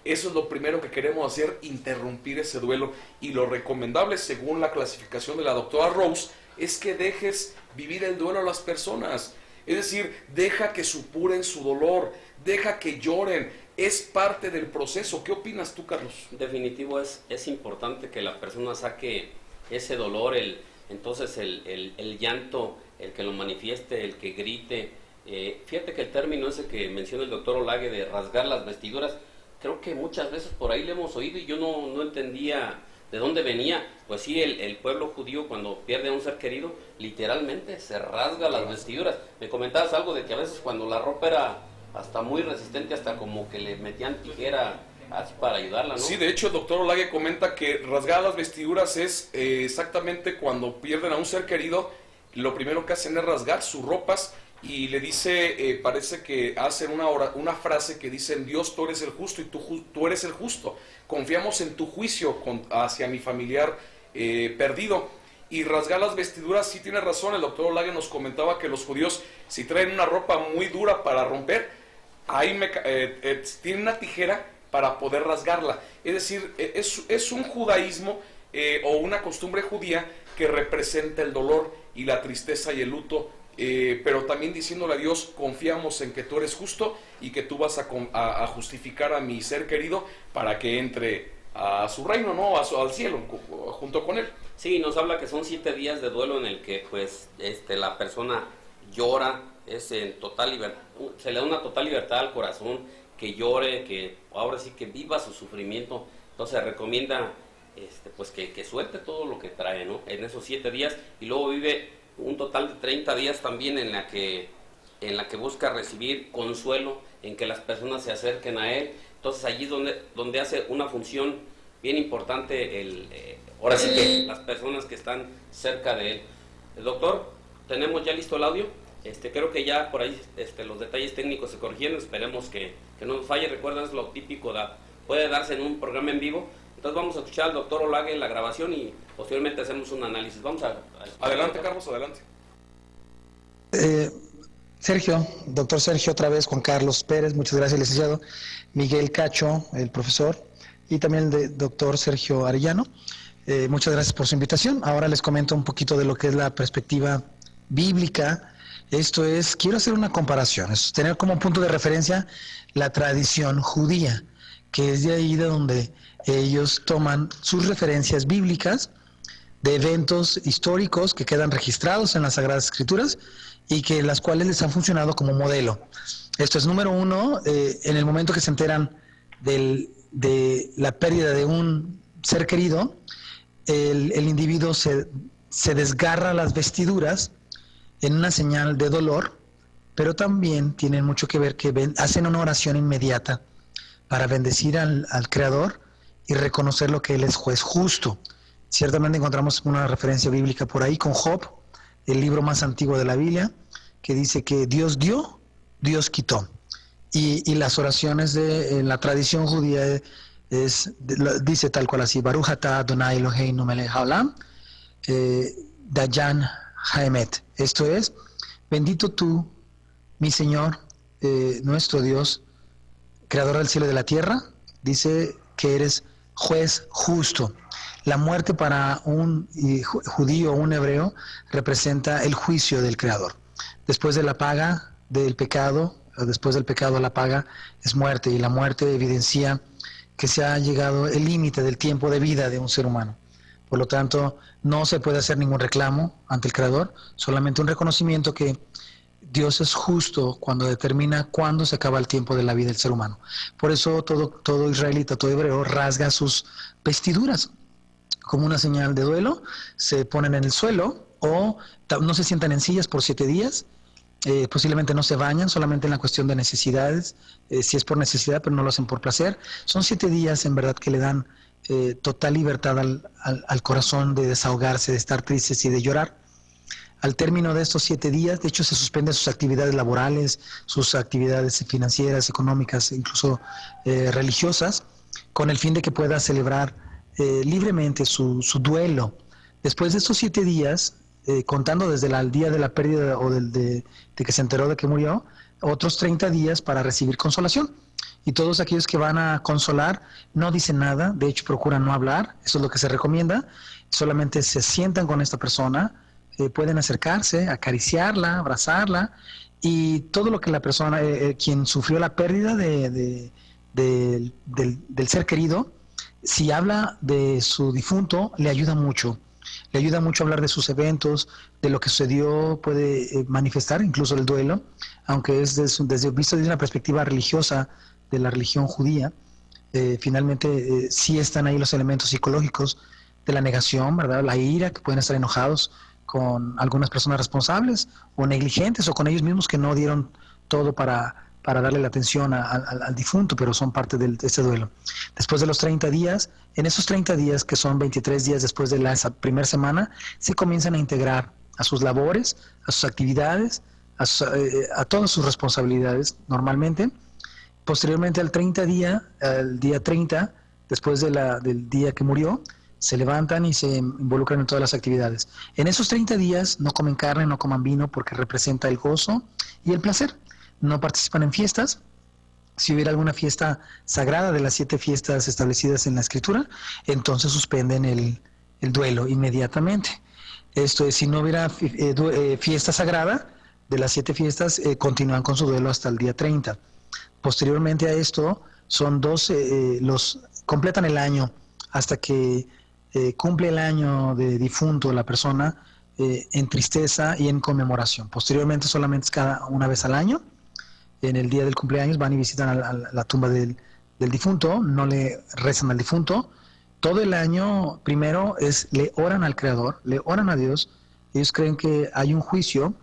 F: eso es lo primero que queremos hacer, interrumpir ese duelo, y lo recomendable según la clasificación de la doctora Rose es que dejes vivir el duelo a las personas, es decir, deja que supuren su dolor, deja que lloren, es parte del proceso. ¿Qué opinas tú, Carlos?
B: Definitivo, es importante que la persona saque ese dolor, el llanto, el que lo manifieste, el que grite. Fíjate que el término ese que menciona el doctor Olague de rasgar las vestiduras, creo que muchas veces por ahí le hemos oído y yo no entendía de dónde venía. Pues sí, el pueblo judío cuando pierde a un ser querido, literalmente se rasga las vestiduras. Me comentabas algo de que a veces cuando la ropa era hasta muy resistente, hasta como que le metían tijera así para ayudarla, ¿no?
F: Sí, de hecho el doctor Olague comenta que rasgar las vestiduras es exactamente cuando pierden a un ser querido, lo primero que hacen es rasgar sus ropas y le dice, parece que hacen una frase que dicen: Dios, tú eres el justo y tú eres el justo, confiamos en tu juicio hacia mi familiar perdido. Y rasgar las vestiduras, sí tiene razón, el doctor Olague nos comentaba que los judíos, si traen una ropa muy dura para romper, ahí tienen una tijera para poder rasgarla. Es decir, es un judaísmo o una costumbre judía que representa el dolor y la tristeza y el luto, pero también diciéndole a Dios: confiamos en que tú eres justo y que tú vas a justificar a mi ser querido para que entre a su reino, ¿no? Al cielo, junto con él.
B: Sí, nos habla que son 7 días de duelo en el que pues la persona llora, es en total libertad, se le da una total libertad al corazón, que llore, que ahora sí que viva su sufrimiento. Entonces recomienda pues que suelte todo lo que trae, ¿no? En esos 7 días, y luego vive un total de 30 días también en la que busca recibir consuelo, en que las personas se acerquen a él. Entonces allí es donde hace una función bien importante ahora sí que las personas que están cerca de él. El doctor, tenemos ya listo el audio. Creo que ya por ahí los detalles técnicos se corrigieron. Esperemos que no nos falle. Recuerda, es lo típico, puede darse en un programa en vivo. Entonces vamos a escuchar al doctor Olague en la grabación y posteriormente hacemos un análisis. Vamos a
F: adelante, Carlos, adelante.
A: Sergio, doctor Sergio, otra vez con Carlos Pérez, muchas gracias, licenciado Miguel Cacho, el profesor, y también el doctor Sergio Arellano. Muchas gracias por su invitación. Ahora les comento un poquito de lo que es la perspectiva bíblica. Esto es, quiero hacer una comparación, es tener como punto de referencia la tradición judía, que es de ahí de donde ellos toman sus referencias bíblicas de eventos históricos que quedan registrados en las Sagradas Escrituras y que las cuales les han funcionado como modelo. Esto es, número uno, en el momento que se enteran de la pérdida de un ser querido, el individuo se desgarra las vestiduras en una señal de dolor, pero también tienen mucho que ver que hacen una oración inmediata para bendecir al Creador y reconocer lo que Él es juez justo. Ciertamente encontramos una referencia bíblica por ahí con Job, el libro más antiguo de la Biblia, que dice que Dios dio, Dios quitó. Y las oraciones en la tradición judía dice tal cual así: Baruch atah Adonai Eloheinu melech haolam, Dayan Haemet. Esto es, bendito tú, mi Señor, nuestro Dios, creador del cielo y de la tierra, dice que eres juez justo. La muerte para un judío o un hebreo representa el juicio del Creador. Después de la paga del pecado, o después del pecado la paga es muerte, y la muerte evidencia que se ha llegado el límite del tiempo de vida de un ser humano. Por lo tanto, no se puede hacer ningún reclamo ante el Creador, solamente un reconocimiento que Dios es justo cuando determina cuándo se acaba el tiempo de la vida del ser humano. Por eso todo israelita, todo hebreo rasga sus vestiduras como una señal de duelo, se ponen en el suelo o no se sientan en sillas por 7 días, posiblemente no se bañan, solamente en la cuestión de necesidades, si es por necesidad, pero no lo hacen por placer. Son 7 días en verdad que le dan total libertad al corazón de desahogarse, de estar tristes y de llorar. Al término de estos 7 días, de hecho, se suspenden sus actividades laborales, sus actividades financieras, económicas, incluso religiosas, con el fin de que pueda celebrar libremente su duelo. Después de estos 7 días, contando desde el día de la pérdida o de que se enteró de que murió, otros 30 días para recibir consolación. Y todos aquellos que van a consolar no dicen nada, de hecho procuran no hablar, eso es lo que se recomienda, solamente se sientan con esta persona, pueden acercarse, acariciarla, abrazarla, y todo lo que la persona, quien sufrió la pérdida del ser querido, si habla de su difunto, le ayuda mucho. Le ayuda mucho a hablar de sus eventos, de lo que sucedió, puede manifestar incluso el duelo, aunque es visto desde una perspectiva religiosa de la religión judía. Finalmente sí están ahí los elementos psicológicos de la negación, ¿verdad? La ira, que pueden estar enojados con algunas personas responsables o negligentes o con ellos mismos que no dieron todo para darle la atención al difunto, pero son parte de este duelo. Después de los 30 días, en esos 30 días, que son 23 días después de la primera semana, se comienzan a integrar a sus labores, a sus actividades, a todas sus responsabilidades normalmente. Posteriormente al día 30, después del día que murió, se levantan y se involucran en todas las actividades. En esos 30 días no comen carne, no coman vino, porque representa el gozo y el placer. No participan en fiestas. Si hubiera alguna fiesta sagrada de las 7 fiestas establecidas en la Escritura, entonces suspenden el duelo inmediatamente. Esto es, si no hubiera fiesta sagrada de las 7 fiestas, continúan con su duelo hasta el día 30. Posteriormente a esto, son 12, completan el año hasta que cumple el año de difunto la persona, en tristeza y en conmemoración. Posteriormente solamente es cada una vez al año. En el día del cumpleaños van y visitan a la tumba del difunto, no le rezan al difunto. Todo el año, primero, le oran al Creador, le oran a Dios. Ellos creen que hay un juicio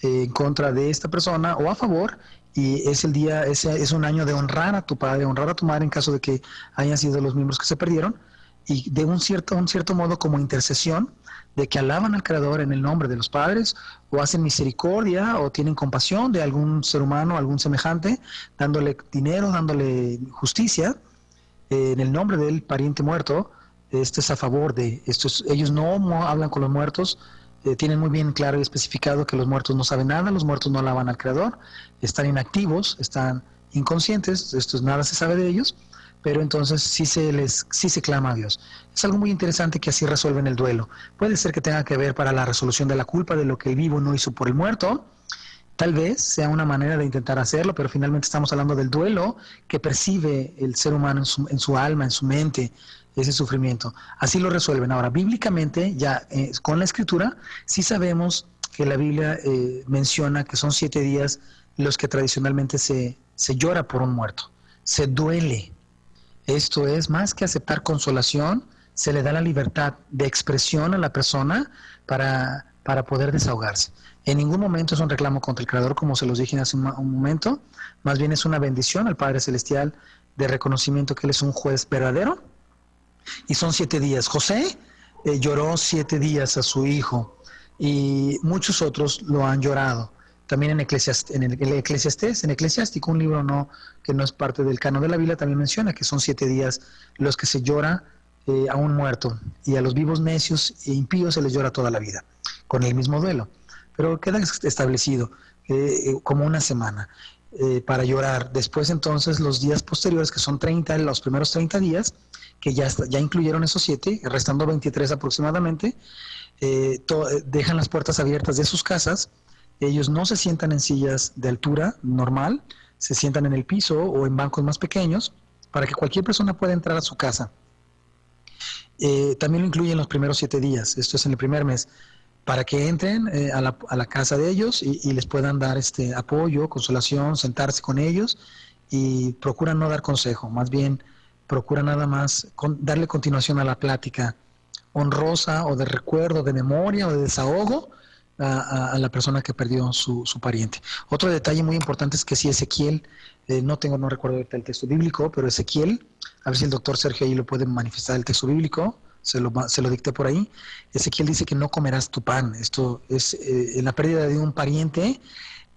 A: en contra de esta persona o a favor, y es un año de honrar a tu padre, honrar a tu madre en caso de que hayan sido los miembros que se perdieron, y de un cierto modo como intercesión, de que alaban al Creador en el nombre de los padres, o hacen misericordia, o tienen compasión de algún ser humano, algún semejante, dándole dinero, dándole justicia, en el nombre del pariente muerto. Esto es a favor de estos. Ellos no hablan con los muertos, tienen muy bien claro y especificado que los muertos no saben nada, los muertos no alaban al Creador, están inactivos, están inconscientes, nada se sabe de ellos, pero entonces sí se clama a Dios. Es algo muy interesante que así resuelven el duelo. Puede ser que tenga que ver para la resolución de la culpa de lo que el vivo no hizo por el muerto. Tal vez sea una manera de intentar hacerlo, pero finalmente estamos hablando del duelo que percibe el ser humano en su alma, en su mente, ese sufrimiento. Así lo resuelven. Ahora, bíblicamente, ya con la Escritura, sí sabemos que la Biblia menciona que son 7 días los que tradicionalmente se llora por un muerto, se duele. Esto es, más que aceptar consolación, se le da la libertad de expresión a la persona para poder desahogarse. En ningún momento es un reclamo contra el Creador, como se los dije hace un momento, más bien es una bendición al Padre Celestial de reconocimiento que Él es un juez verdadero. Y son 7 días. José lloró 7 días a su hijo, y muchos otros lo han llorado. También en Eclesiástico, un libro que no es parte del canon de la Biblia, también menciona que son 7 días los que se llora a un muerto, y a los vivos necios e impíos se les llora toda la vida, con el mismo duelo. Pero queda establecido como una semana para llorar. Después entonces los días posteriores, que son 30, los primeros 30 días, que ya incluyeron esos 7, restando 23 aproximadamente, dejan las puertas abiertas de sus casas. Ellos no se sientan en sillas de altura normal, se sientan en el piso o en bancos más pequeños para que cualquier persona pueda entrar a su casa. También lo incluyen los primeros 7 días, esto es en el primer mes. para que entren a la casa de ellos y les puedan dar apoyo, consolación, sentarse con ellos, y procura no dar consejo, más bien procura nada más darle continuación a la plática honrosa o de recuerdo, de memoria o de desahogo a la persona que perdió su pariente. Otro detalle muy importante es que si Ezequiel, no recuerdo el texto bíblico, pero Ezequiel, a ver si el doctor Sergio ahí lo puede manifestar el texto bíblico, se lo dicté por ahí. Ezequiel dice que no comerás tu pan. Esto es en la pérdida de un pariente,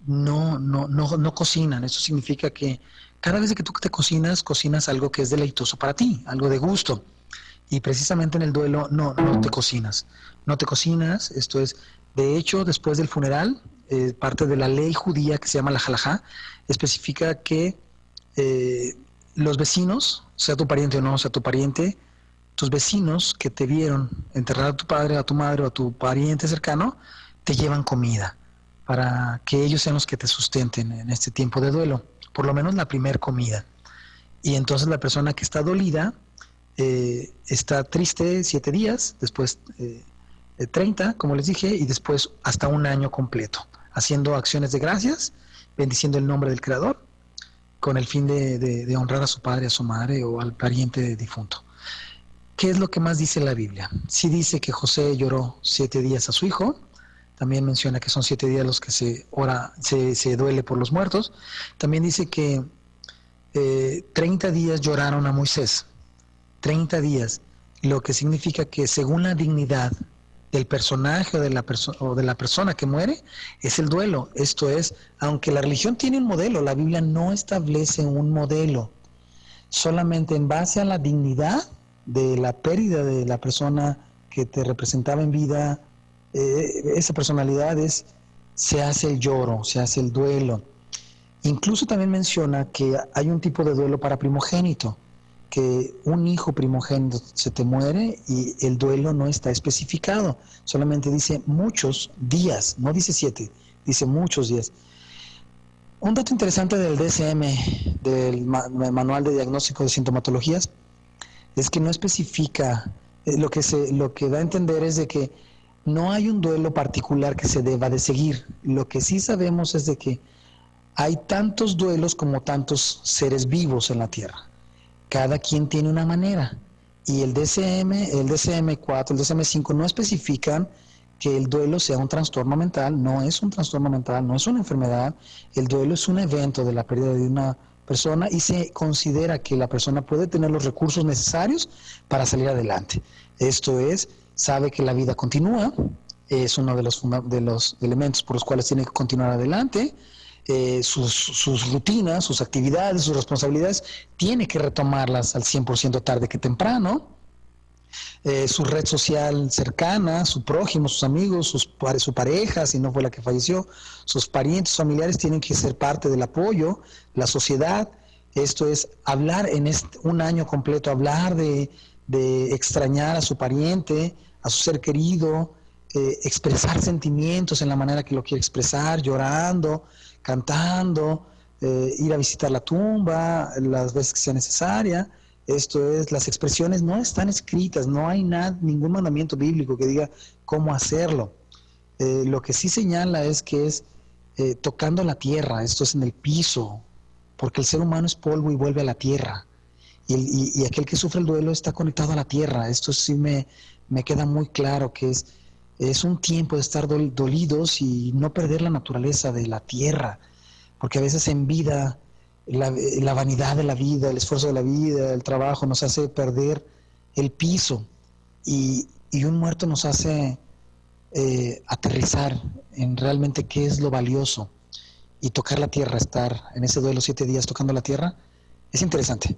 A: no cocinan. Eso significa que cada vez que tú te cocinas algo que es deleitoso para ti, algo de gusto. Y precisamente en el duelo no te cocinas. No te cocinas, esto es, de hecho, después del funeral, parte de la ley judía que se llama la halajá, especifica que los vecinos, sea tu pariente o no sea tu pariente, tus vecinos que te vieron enterrar a tu padre, a tu madre o a tu pariente cercano, te llevan comida para que ellos sean los que te sustenten en este tiempo de duelo, por lo menos la primer comida. Y entonces la persona que está dolida está triste 7 días, después 30, como les dije, y después hasta un año completo, haciendo acciones de gracias, bendiciendo el nombre del Creador, con el fin de honrar a su padre, a su madre o al pariente difunto. ¿Qué es lo que más dice la Biblia? Sí dice que José lloró 7 días a su hijo, también menciona que son 7 días los que se duele por los muertos, también dice que 30 días lloraron a Moisés, 30 días, lo que significa que según la dignidad del personaje o de la persona que muere, es el duelo. Esto es, aunque la religión tiene un modelo, la Biblia no establece un modelo, solamente en base a la dignidad de la pérdida de la persona que te representaba en vida, esa personalidad se hace el lloro, se hace el duelo. Incluso también menciona que hay un tipo de duelo para primogénito, que un hijo primogénito se te muere y el duelo no está especificado, solamente dice muchos días, no dice 7, dice muchos días. Un dato interesante del DSM, del Manual de Diagnóstico de Sintomatologías, es que no especifica, lo que da a entender es de que no hay un duelo particular que se deba de seguir. Lo que sí sabemos es de que hay tantos duelos como tantos seres vivos en la Tierra. Cada quien tiene una manera. Y el DSM-4, el DSM-5 no especifican que el duelo sea un trastorno mental. No es un trastorno mental, no es una enfermedad. El duelo es un evento de la pérdida de una persona y se considera que la persona puede tener los recursos necesarios para salir adelante. Esto es, sabe que la vida continúa, es uno de los elementos por los cuales tiene que continuar adelante. Sus rutinas, sus actividades, sus responsabilidades, tiene que retomarlas al 100% tarde que temprano. Su red social cercana, su prójimo, sus amigos, su pareja, si no fue la que falleció, sus parientes, familiares tienen que ser parte del apoyo, la sociedad. Esto es hablar en un año completo, hablar de extrañar a su pariente, a su ser querido, expresar sentimientos en la manera que lo quiere expresar, llorando, cantando, ir a visitar la tumba las veces que sea necesaria. Esto es, las expresiones no están escritas, no hay ningún mandamiento bíblico que diga cómo hacerlo. Lo que sí señala es que es tocando la tierra, esto es en el piso, porque el ser humano es polvo y vuelve a la tierra. Y aquel que sufre el duelo está conectado a la tierra. Esto sí me queda muy claro que es un tiempo de estar dolidos y no perder la naturaleza de la tierra, porque a veces en vida la vanidad de la vida, el esfuerzo de la vida, el trabajo nos hace perder el piso y un muerto nos hace aterrizar en realmente qué es lo valioso y tocar la tierra, estar en ese duelo 7 días tocando la tierra, es interesante.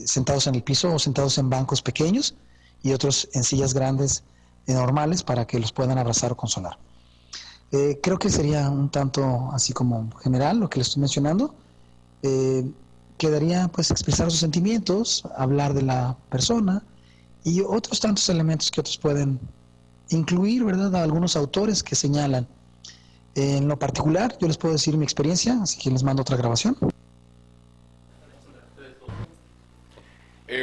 A: Sentados en el piso o sentados en bancos pequeños y otros en sillas grandes normales para que los puedan abrazar o consolar. Creo que sería un tanto así como general lo que les estoy mencionando. Quedaría pues expresar sus sentimientos, hablar de la persona y otros tantos elementos que otros pueden incluir, ¿verdad? A algunos autores que señalan. En lo particular, yo les puedo decir mi experiencia, así que les mando otra grabación.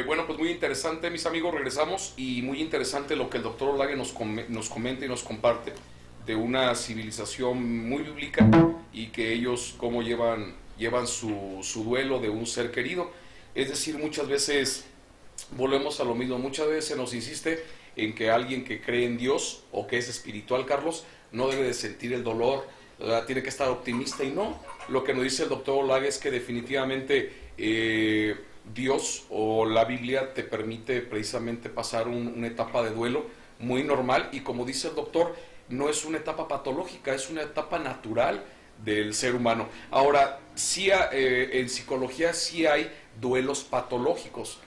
F: Bueno, pues muy interesante. interesante, mis amigos, regresamos, y muy interesante lo que el doctor Olague nos comenta y nos comparte de una civilización muy bíblica, y que ellos cómo llevan su duelo de un ser querido. Es decir, muchas veces volvemos a lo mismo, muchas veces se nos insiste en que alguien que cree en Dios o que es espiritual, Carlos, no debe de sentir el dolor, ¿verdad? Tiene que estar optimista, y no. Lo que nos dice el doctor Olague es que definitivamente Dios o la Biblia te permite precisamente pasar una etapa de duelo muy normal, y como dice el doctor, no es una etapa patológica, es una etapa natural del ser humano. Ahora, sí, en psicología sí hay duelos patológicos,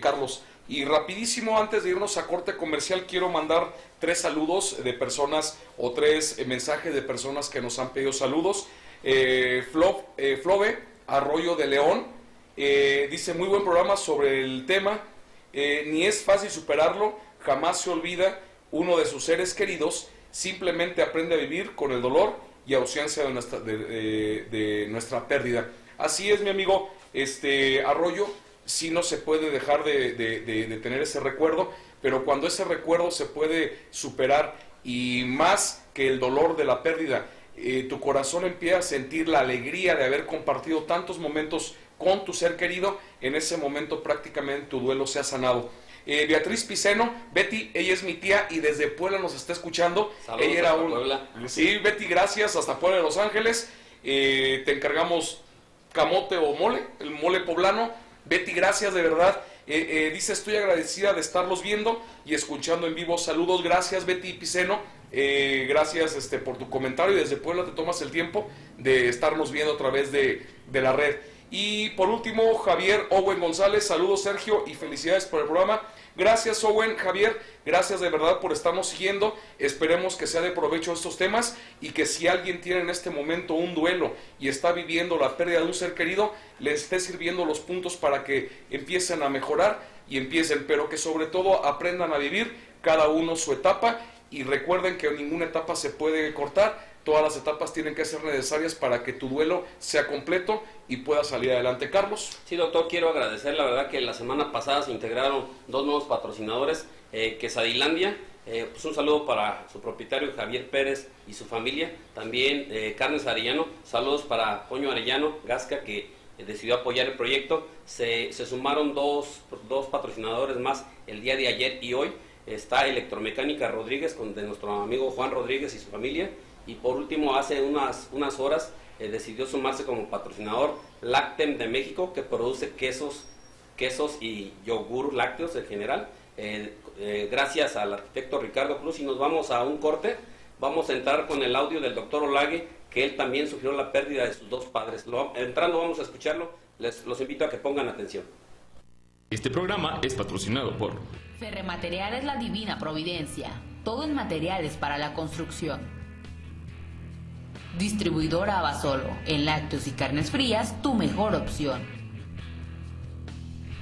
F: Carlos. Y rapidísimo, antes de irnos a corte comercial, quiero mandar 3 saludos de personas, o 3 mensajes de personas que nos han pedido saludos. Flove Arroyo de León dice: muy buen programa sobre el tema, ni es fácil superarlo, jamás se olvida uno de sus seres queridos, simplemente aprende a vivir con el dolor y ausencia de nuestra pérdida. Así es, mi amigo Arroyo, sí, no se puede dejar de tener ese recuerdo, pero cuando ese recuerdo se puede superar, y más que el dolor de la pérdida, tu corazón empieza a sentir la alegría de haber compartido tantos momentos con tu ser querido, en ese momento prácticamente tu duelo se ha sanado. Beatriz Piceno, Betty, ella es mi tía y desde Puebla nos está escuchando.
B: Saludos,
F: ella era
B: Puebla.
F: Sí, Betty, gracias, hasta Puebla de Los Ángeles. Te encargamos camote o mole, el mole poblano. Betty, gracias de verdad. Dice: estoy agradecida de estarlos viendo y escuchando en vivo. Saludos, gracias Betty Piceno. Gracias por tu comentario, y desde Puebla te tomas el tiempo de estarnos viendo a través de la red. Y por último, Javier Owen González: saludos Sergio y felicidades por el programa. Gracias Owen, Javier, gracias de verdad por estarnos siguiendo. Esperemos que sea de provecho estos temas, y que si alguien tiene en este momento un duelo y está viviendo la pérdida de un ser querido, le esté sirviendo los puntos para que empiecen a mejorar pero que sobre todo aprendan a vivir cada uno su etapa, y recuerden que ninguna etapa se puede cortar. Todas las etapas tienen que ser necesarias para que tu duelo sea completo y pueda salir adelante. Carlos.
B: Sí, doctor, quiero agradecer, la verdad que la semana pasada se integraron 2 nuevos patrocinadores, Quesadilandia, pues un saludo para su propietario Javier Pérez y su familia, también Carnes Arellano, saludos para Poño Arellano Gasca, que decidió apoyar el proyecto. Se sumaron dos patrocinadores más el día de ayer y hoy. Está Electromecánica Rodríguez, de nuestro amigo Juan Rodríguez y su familia. Y por último, hace unas horas decidió sumarse como patrocinador Lactem de México, que produce quesos y yogur lácteos en general. Gracias al arquitecto Ricardo Cruz, y nos vamos a un corte. Vamos a entrar con el audio del doctor Olague, que él también sufrió la pérdida de sus 2 padres. Entrando vamos a escucharlo, los invito a que pongan atención.
M: Este programa es patrocinado por
I: Ferremateriales La Divina Providencia, todo en materiales para la construcción. Distribuidora Abasolo, en lácteos y carnes frías, tu mejor opción.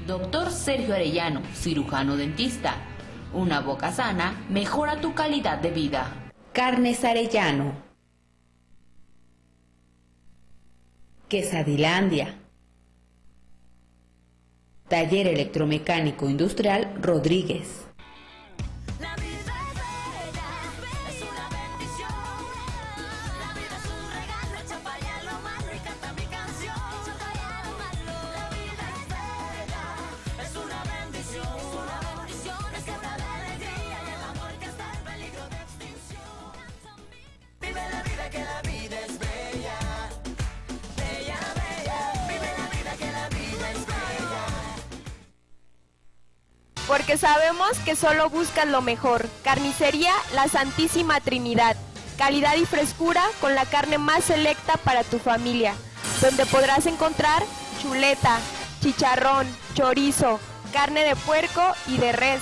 I: Doctor Sergio Arellano, cirujano dentista. Una boca sana mejora tu calidad de vida. Carnes Arellano. Quesadilandia. Taller Electromecánico Industrial Rodríguez.
E: La vida es bella, es una bendición. La vida es un regalo, echa para allá lo malo y canta mi canción. Echa para allá lo malo. La vida es bella, es una bendición. Es una bendición, es que habla de alegría y el amor que está en peligro de extinción. Vive la vida, que la vida es bella. Bella, bella. Vive la vida, que la vida es bella.
K: Porque sabemos que solo buscas lo mejor. Carnicería La Santísima Trinidad. Calidad y frescura con la carne más selecta para tu familia. Donde podrás encontrar chuleta, chicharrón, chorizo, carne de puerco y de res,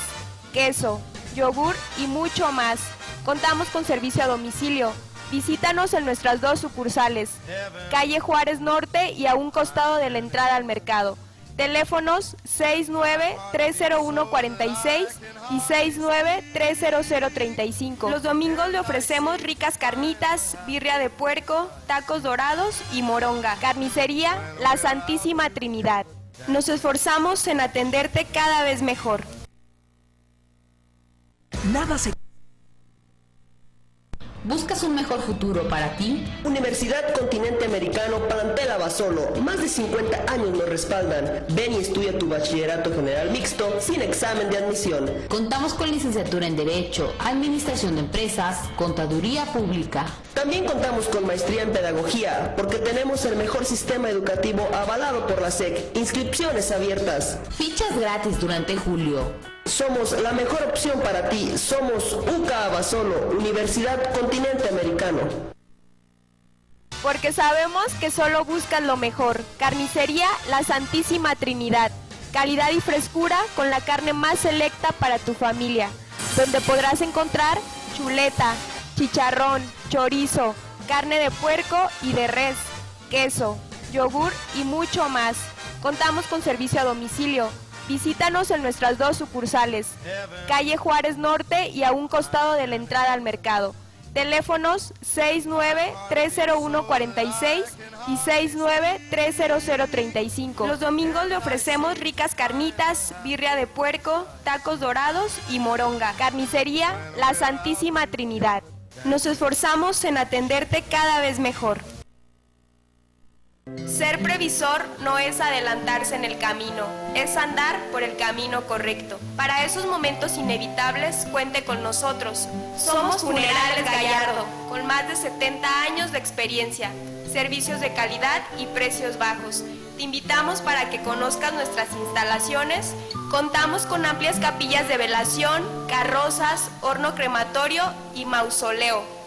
K: queso, yogur y mucho más. Contamos con servicio a domicilio. Visítanos en nuestras 2 sucursales, calle Juárez Norte y a un costado de la entrada al mercado. Teléfonos 69-301-46 y 69-300-35. Los domingos le ofrecemos ricas carnitas, birria de puerco, tacos dorados y moronga. Carnicería La Santísima Trinidad. Nos esforzamos en atenderte cada vez mejor.
L: Nada se...
I: ¿Buscas un mejor futuro para ti?
J: Universidad Continente Americano Plantel Abasolo. Más de 50 años nos respaldan. Ven y estudia tu bachillerato general mixto sin examen de admisión.
I: Contamos con licenciatura en Derecho, Administración de Empresas, Contaduría Pública.
J: También contamos con maestría en Pedagogía, porque tenemos el mejor sistema educativo avalado por la SEC. Inscripciones abiertas.
I: Fichas gratis durante julio.
J: Somos la mejor opción para ti. Somos UCA Abasolo, Universidad Continente Americano.
K: Porque sabemos que solo buscas lo mejor. Carnicería La Santísima Trinidad. Calidad y frescura con la carne más selecta para tu familia. Donde podrás encontrar chuleta, chicharrón, chorizo, carne de puerco y de res, queso, yogur y mucho más. Contamos con servicio a domicilio. Visítanos en nuestras 2 sucursales, calle Juárez Norte y a un costado de la entrada al mercado. Teléfonos 69-301-46 y 69-300-35. Los domingos le ofrecemos ricas carnitas, birria de puerco, tacos dorados y moronga. Carnicería La Santísima Trinidad. Nos esforzamos en atenderte cada vez mejor. Ser previsor no es adelantarse en el camino, es andar por el camino correcto. Para esos momentos inevitables, cuente con nosotros. Somos Funerales Gallardo, con más de 70 años de experiencia, servicios de calidad y precios bajos. Te invitamos para que conozcas nuestras instalaciones. Contamos con amplias capillas de velación, carrozas, horno crematorio y mausoleo,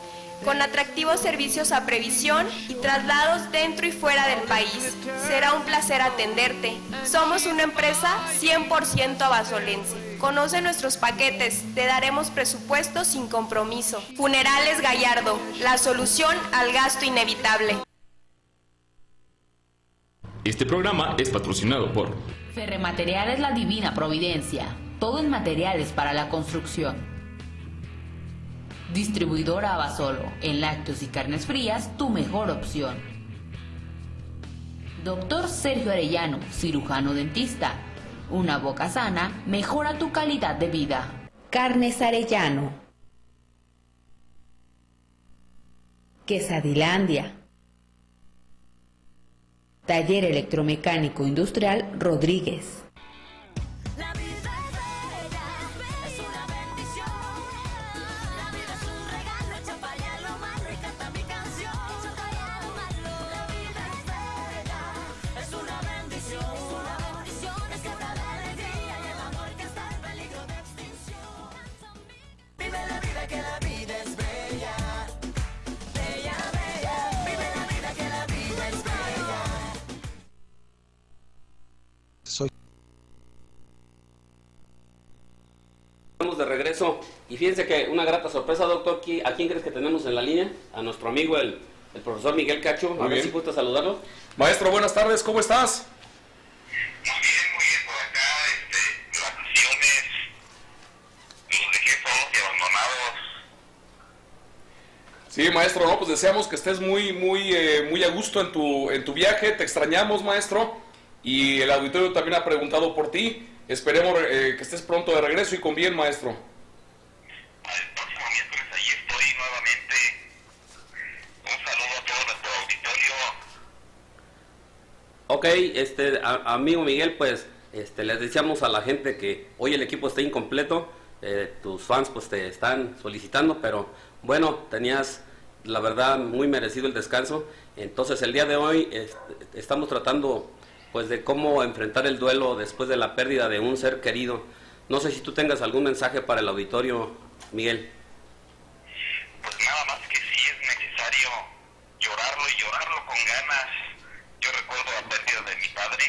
K: con atractivos servicios a previsión y traslados dentro y fuera del país. Será un placer atenderte. Somos una empresa 100% abasolense. Conoce nuestros paquetes, te daremos presupuesto sin compromiso. Funerales Gallardo, la solución al gasto inevitable.
M: Este programa es patrocinado por
I: Ferremateriales La Divina Providencia. Todo en materiales para la construcción. Distribuidora Abasolo, en lácteos y carnes frías, tu mejor opción. Doctor Sergio Arellano, cirujano dentista. Una boca sana mejora tu calidad de vida. Carnes Arellano. Quesadilandia. Taller Electromecánico Industrial Rodríguez.
B: Estamos de regreso y fíjense que una grata sorpresa, doctor. ¿A quién crees que tenemos en la línea? A nuestro amigo el profesor Miguel Cacho. A ver si gusta saludarlo.
F: Maestro, buenas tardes, ¿cómo estás?
N: Muy bien, por acá, las misiones los dejé solos y abandonados.
F: Sí, maestro, no, pues deseamos que estés muy a gusto en tu viaje, te extrañamos, maestro, y el auditorio también ha preguntado por ti. Esperemos que estés pronto de regreso y con bien, maestro.
N: El próximo miércoles ahí estoy nuevamente. Un saludo a todo nuestro auditorio.
B: Ok, amigo Miguel, pues les deseamos a la gente que hoy el equipo está incompleto. Tus fans pues te están solicitando, pero bueno, tenías la verdad muy merecido el descanso. Entonces el día de hoy estamos tratando pues de cómo enfrentar el duelo después de la pérdida de un ser querido. No sé si tú tengas algún mensaje para el auditorio, Miguel.
N: Pues nada más que sí es necesario llorarlo y llorarlo con ganas. Yo recuerdo la pérdida de mi padre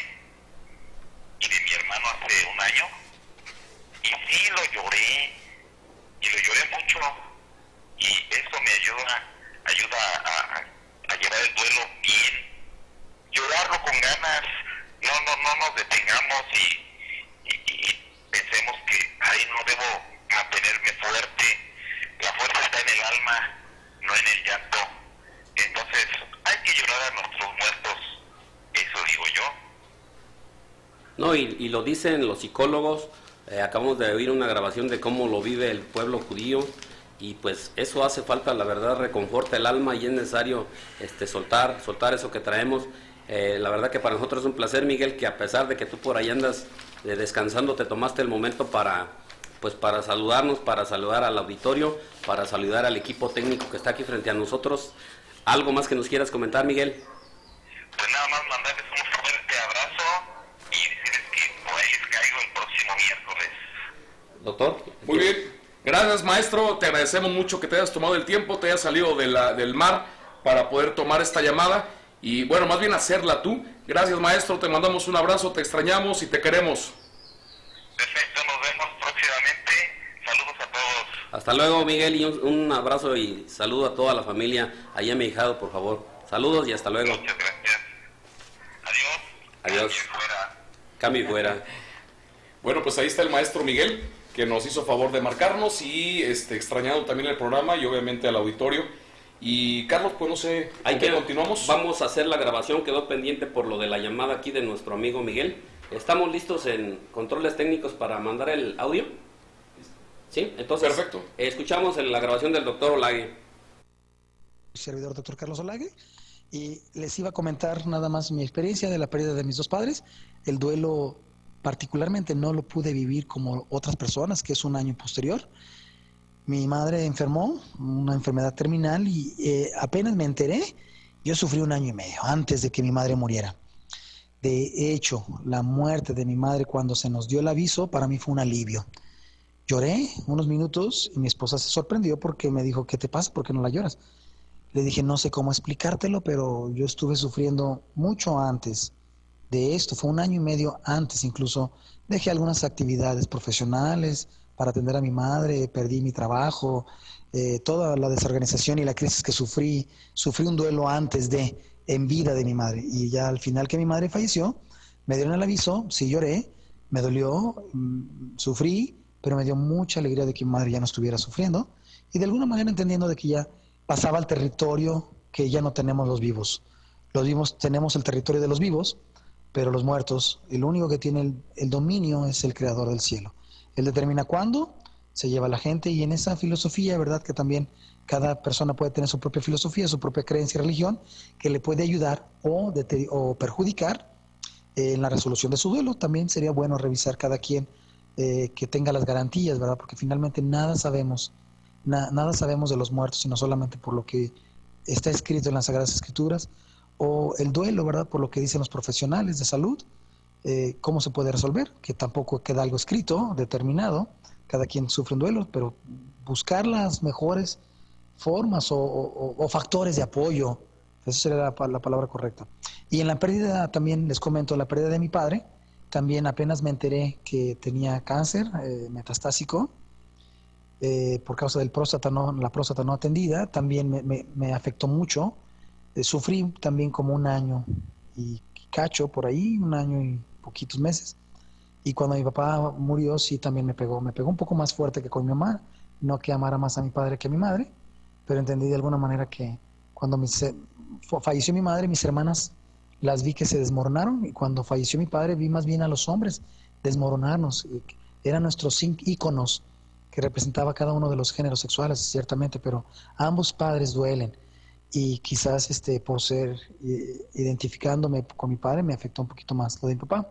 N: y de mi hermano hace un año, y sí lo lloré, y lo lloré mucho, y eso me ayuda a llevar el duelo bien, llorarlo con ganas. No nos detengamos y pensemos que, no debo mantenerme fuerte. La fuerza está en el alma, no en el llanto. Entonces, hay que llorar a nuestros muertos.
B: No, y lo dicen los psicólogos, acabamos de oír una grabación de cómo lo vive el pueblo judío, y pues eso hace falta, la verdad, reconforta el alma y es necesario soltar eso que traemos. La verdad que para nosotros es un placer, Miguel, que a pesar de que tú por ahí andas descansando, te tomaste el momento para saludarnos, para saludar al auditorio, para saludar al equipo técnico que está aquí frente a nosotros. ¿Algo más que nos quieras comentar, Miguel?
N: Pues nada más mandarles un fuerte abrazo y decirles que por ahí les caigo el próximo miércoles.
B: Doctor.
F: Muy bien. Gracias, maestro. Te agradecemos mucho que te hayas tomado el tiempo, te hayas salido del mar para poder tomar esta llamada y, bueno, más bien hacerla tú. Gracias, maestro. Te mandamos un abrazo, te extrañamos y te queremos.
N: Perfecto, nos vemos próximamente. Saludos a todos.
B: Hasta luego, Miguel, y un abrazo y saludo a toda la familia. Allá a mi hijado, por favor. Saludos y hasta luego.
N: Muchas gracias. Adiós.
B: Adiós. Cambio y fuera.
F: Bueno, pues ahí está el maestro Miguel, que nos hizo favor de marcarnos y extrañando también el programa y obviamente al auditorio. Y Carlos, pues no sé, continuamos.
B: Vamos a hacer la grabación, quedó pendiente por lo de la llamada aquí de nuestro amigo Miguel. ¿Estamos listos en controles técnicos para mandar el audio? ¿Sí? Entonces,
F: perfecto.
B: Escuchamos la grabación del doctor Olague.
A: Servidor doctor Carlos Olague, y les iba a comentar nada más mi experiencia de la pérdida de mis dos padres. El duelo particularmente no lo pude vivir como otras personas, que es un año posterior. Mi madre enfermó, una enfermedad terminal, y apenas me enteré, yo sufrí 1 año y medio antes de que mi madre muriera. De hecho, la muerte de mi madre, cuando se nos dio el aviso, para mí fue un alivio. Lloré unos minutos y mi esposa se sorprendió porque me dijo, ¿qué te pasa? ¿Por qué no la lloras? Le dije, no sé cómo explicártelo, pero yo estuve sufriendo mucho antes de esto. Fue 1 año y medio antes, incluso dejé algunas actividades profesionales para atender a mi madre, perdí mi trabajo, toda la desorganización y la crisis que sufrí un duelo antes en vida de mi madre. Y ya al final que mi madre falleció, me dieron el aviso, sí lloré, me dolió, sufrí, pero me dio mucha alegría de que mi madre ya no estuviera sufriendo y de alguna manera entendiendo de que ya pasaba al territorio que ya no tenemos los vivos. Los vivos tenemos el territorio de los vivos, pero los muertos, el único que tiene el dominio es el creador del cielo. Él determina cuándo se lleva a la gente, y en esa filosofía, verdad que también cada persona puede tener su propia filosofía, su propia creencia y religión, que le puede ayudar o perjudicar en la resolución de su duelo. También sería bueno revisar cada quien que tenga las garantías, ¿verdad? Porque finalmente nada sabemos de los muertos, sino solamente por lo que está escrito en las Sagradas Escrituras, o el duelo, ¿verdad? Por lo que dicen los profesionales de salud, cómo se puede resolver, que tampoco queda algo escrito, determinado, cada quien sufre un duelo, pero buscar las mejores formas o factores de apoyo, esa sería la palabra correcta. Y en la pérdida, también les comento, la pérdida de mi padre, también apenas me enteré que tenía cáncer metastásico, por causa del la próstata no atendida, también me afectó mucho. Sufrí también como 1 año y cacho por ahí, 1 año y poquitos meses. Y cuando mi papá murió, sí, también me pegó un poco más fuerte que con mi mamá, no que amara más a mi padre que a mi madre, pero entendí de alguna manera que cuando falleció mi madre, mis hermanas las vi que se desmoronaron, y cuando falleció mi padre vi más bien a los hombres desmoronarnos. Eran nuestros íconos que representaba cada uno de los géneros sexuales, ciertamente, pero ambos padres duelen, y quizás por ser identificándome con mi padre me afectó un poquito más lo de mi papá.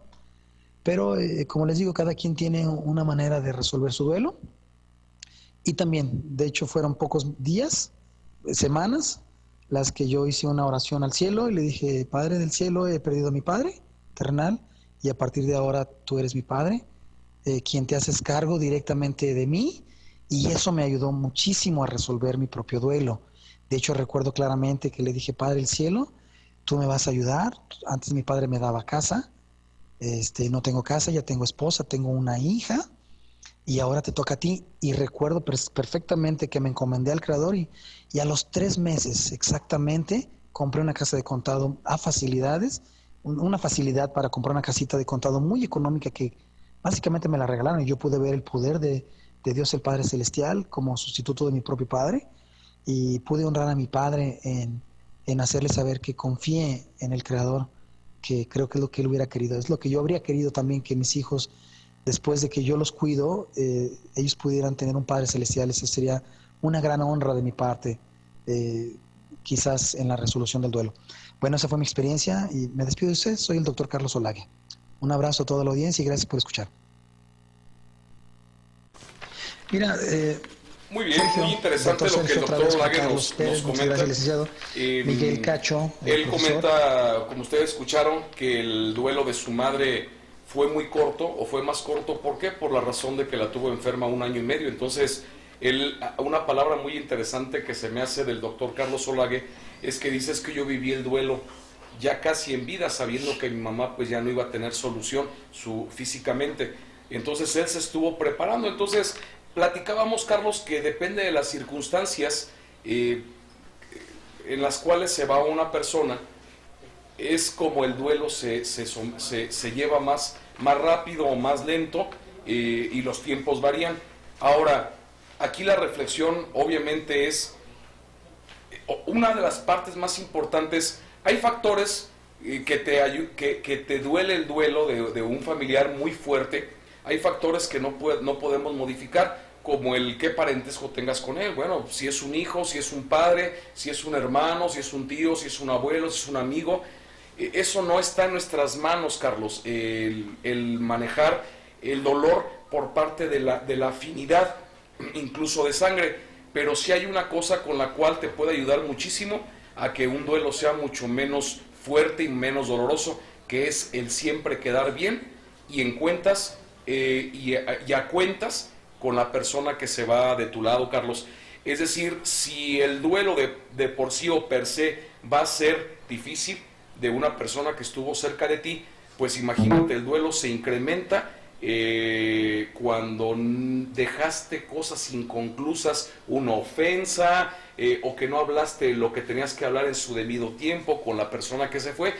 A: Pero como les digo, cada quien tiene una manera de resolver su duelo, y también, de hecho, fueron pocos días, semanas, las que yo hice una oración al cielo y le dije, Padre del cielo, he perdido a mi padre terrenal, y a partir de ahora tú eres mi padre, quien te haces cargo directamente de mí, y eso me ayudó muchísimo a resolver mi propio duelo. De hecho, recuerdo claramente que le dije, Padre del cielo, tú me vas a ayudar. Antes mi padre me daba casa, no tengo casa, ya tengo esposa, tengo una hija, y ahora te toca a ti. Y recuerdo perfectamente que me encomendé al Creador, y a los 3 meses exactamente compré una casa de contado a facilidades, una facilidad para comprar una casita de contado muy económica que básicamente me la regalaron, y yo pude ver el poder de Dios el Padre Celestial como sustituto de mi propio padre, y pude honrar a mi padre en hacerle saber que confíe en el Creador que creo que es lo que él hubiera querido. Es lo que yo habría querido también, que mis hijos, después de que yo los cuido, ellos pudieran tener un Padre Celestial. Eso sería una gran honra de mi parte, quizás en la resolución del duelo. Bueno, esa fue mi experiencia y me despido de usted. Soy el doctor Carlos Olague. Un abrazo a toda la audiencia y gracias por escuchar. Mira,
F: muy bien,
A: Sergio,
F: muy interesante lo que el doctor Olague nos comenta.
A: Gracias, licenciado. Miguel Cacho.
F: Él
A: profesor.
F: comenta, como ustedes escucharon, que el duelo de su madre fue muy corto, o fue más corto. ¿Por qué? Por la razón de que la tuvo enferma 1 año y medio. Entonces, una palabra muy interesante que se me hace del doctor Carlos Olague es que dice: es que yo viví el duelo ya casi en vida, sabiendo que mi mamá pues ya no iba a tener solución físicamente. Entonces él se estuvo preparando. Entonces platicábamos, Carlos, que depende de las circunstancias en las cuales se va una persona, es como el duelo se lleva más rápido o más lento, y los tiempos varían. Ahora, aquí la reflexión obviamente es una de las partes más importantes. Hay factores que te duele el duelo de un familiar muy fuerte. Hay factores que no podemos modificar, como el qué parentesco tengas con él. Bueno, si es un hijo, si es un padre, si es un hermano, si es un tío, si es un abuelo, si es un amigo. Eso no está en nuestras manos, Carlos, el manejar el dolor por parte de la afinidad, incluso de sangre. Pero sí hay una cosa con la cual te puede ayudar muchísimo a que un duelo sea mucho menos fuerte y menos doloroso, que es el siempre quedar bien y en cuentas y a cuentas con la persona que se va de tu lado, Carlos. Es decir, si el duelo de por sí o per se va a ser difícil de una persona que estuvo cerca de ti, pues imagínate, el duelo se incrementa cuando dejaste cosas inconclusas, una ofensa, o que no hablaste lo que tenías que hablar en su debido tiempo con la persona que se fue.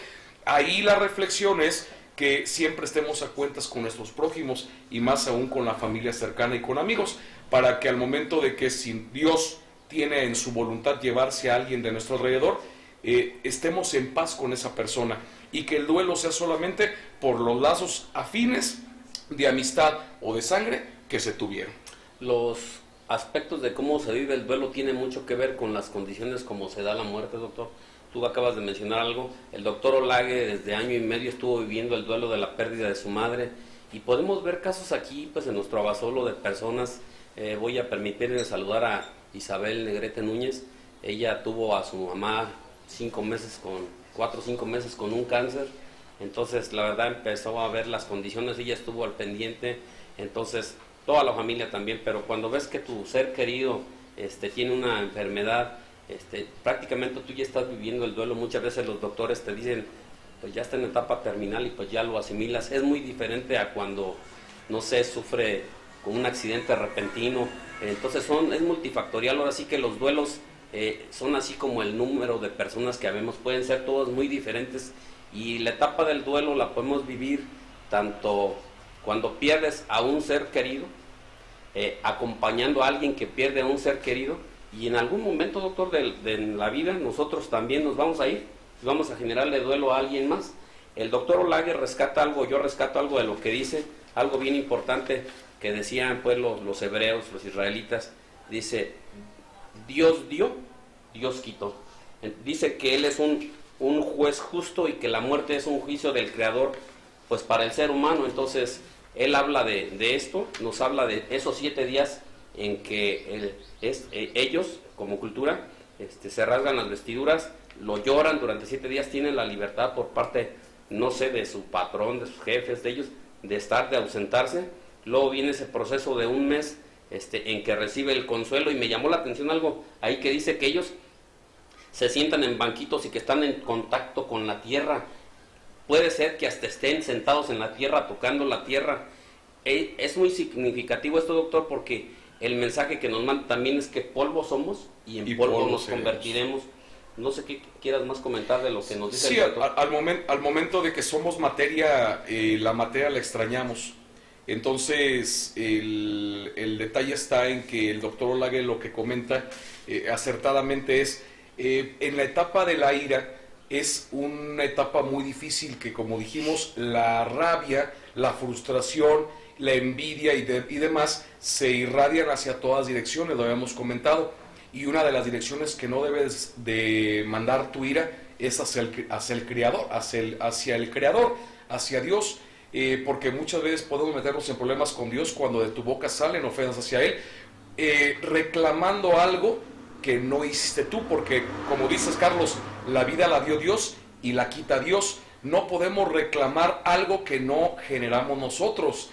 F: Ahí la reflexión es que siempre estemos a cuentas con nuestros prójimos, y más aún con la familia cercana y con amigos, para que al momento de que, si Dios tiene en su voluntad llevarse a alguien de nuestro alrededor, estemos en paz con esa persona, y que el duelo sea solamente por los lazos afines de amistad o de sangre que se tuvieron.
B: Los aspectos de cómo se vive el duelo tienen mucho que ver con las condiciones como se da la muerte, doctor. Tú acabas de mencionar algo. El doctor Olague desde 1 año y medio estuvo viviendo el duelo de la pérdida de su madre, y podemos ver casos aquí pues en nuestro Abasolo de personas. Voy a permitirme saludar a Isabel Negrete Núñez. Ella tuvo a su mamá 4 o 5 meses con un cáncer. Entonces la verdad empezó a ver las condiciones, ella estuvo al pendiente, entonces toda la familia también. Pero cuando ves que tu ser querido tiene una enfermedad, prácticamente tú ya estás viviendo el duelo. Muchas veces los doctores te dicen, pues ya está en etapa terminal, y pues ya lo asimilas. Es muy diferente a cuando, no sé, sufre con un accidente repentino. Entonces es multifactorial. Ahora sí que los duelos son así como el número de personas que habemos, pueden ser todos muy diferentes, y la etapa del duelo la podemos vivir tanto cuando pierdes a un ser querido, acompañando a alguien que pierde a un ser querido, y en algún momento, doctor, de la vida nosotros también nos vamos a ir, vamos a generarle duelo a alguien más. El doctor Olague rescata algo, yo rescato algo de lo que dice, algo bien importante que decían pues los hebreos, los israelitas. Dice: Dios dio, Dios quitó. Dice que Él es un juez justo, y que la muerte es un juicio del Creador pues para el ser humano. Entonces Él habla de esto, nos habla de esos 7 días en que ellos como cultura se rasgan las vestiduras, lo lloran durante 7 días, tienen la libertad por parte, no sé, de su patrón, de sus jefes, de ellos, de ausentarse. Luego viene ese proceso de 1 mes en que recibe el consuelo, y me llamó la atención algo ahí que dice que ellos se sientan en banquitos y que están en contacto con la tierra. Puede ser que hasta estén sentados en la tierra, tocando la tierra. Es muy significativo esto, doctor, porque el mensaje que nos manda también es que polvo somos y en polvo nos convertiremos. No sé qué quieras más comentar de lo que nos dice
F: el
B: doctor.
F: Al momento de que somos materia, la materia la extrañamos. Entonces el detalle está en que el doctor Olague lo que comenta acertadamente es, en la etapa de la ira, es una etapa muy difícil que, como dijimos, la rabia, la frustración, la envidia y demás se irradian hacia todas direcciones, lo habíamos comentado. Y una de las direcciones que no debes de mandar tu ira es hacia el Creador, hacia Dios, porque muchas veces podemos meternos en problemas con Dios cuando de tu boca salen ofensas hacia Él, reclamando algo que no hiciste tú, porque como dices, Carlos, la vida la dio Dios y la quita Dios. No podemos reclamar algo que no generamos nosotros.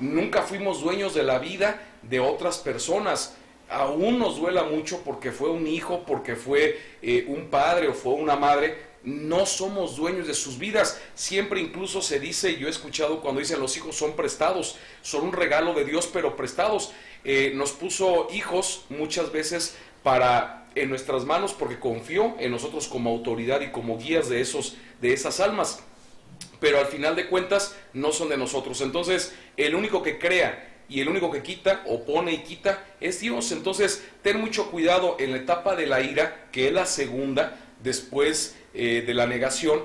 F: Nunca fuimos dueños de la vida de otras personas. Aún nos duela mucho porque fue un hijo, porque fue un padre o fue una madre. No somos dueños de sus vidas. Siempre incluso se dice, yo he escuchado cuando dicen los hijos son prestados, son un regalo de Dios pero prestados. Nos puso hijos muchas veces en nuestras manos porque confió en nosotros como autoridad y como guías de esas almas. Pero al final de cuentas no son de nosotros. Entonces el único que crea y el único que quita o pone y quita es Dios. Entonces ten mucho cuidado en la etapa de la ira, que es la segunda después de la negación.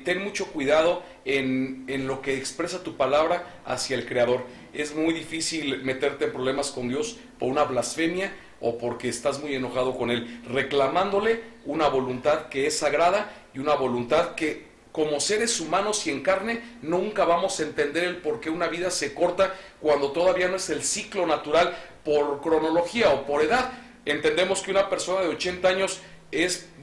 F: Ten mucho cuidado en lo que expresa tu palabra hacia el Creador. Es muy difícil meterte en problemas con Dios por una blasfemia o porque estás muy enojado con Él, reclamándole una voluntad que es sagrada y una voluntad que, como seres humanos y en carne, nunca vamos a entender el por qué una vida se corta cuando todavía no es el ciclo natural por cronología o por edad. Entendemos que una persona de 80 años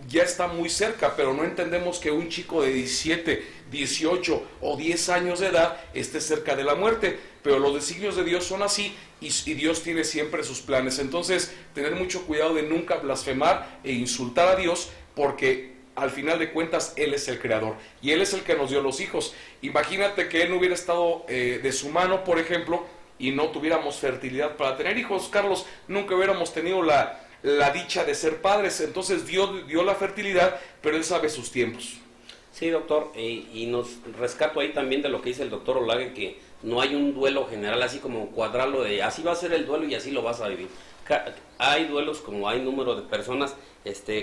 F: ya está muy cerca, pero no entendemos que un chico de 17, 18 o 10 años de edad esté cerca de la muerte. Pero los designios de Dios son así y Dios tiene siempre sus planes. Entonces, tener mucho cuidado de nunca blasfemar e insultar a Dios, porque al final de cuentas Él es el creador y Él es el que nos dio los hijos. Imagínate que Él no hubiera estado de su mano, por ejemplo, y no tuviéramos fertilidad para tener hijos, Carlos, nunca hubiéramos tenido la dicha de ser padres. Entonces Dios dio la fertilidad, pero Él sabe sus tiempos.
B: Sí, doctor, y nos rescato ahí también de lo que dice el doctor Olague, que no hay un duelo general, así como cuadrarlo de así va a ser el duelo y así lo vas a vivir. Hay duelos como hay número de personas,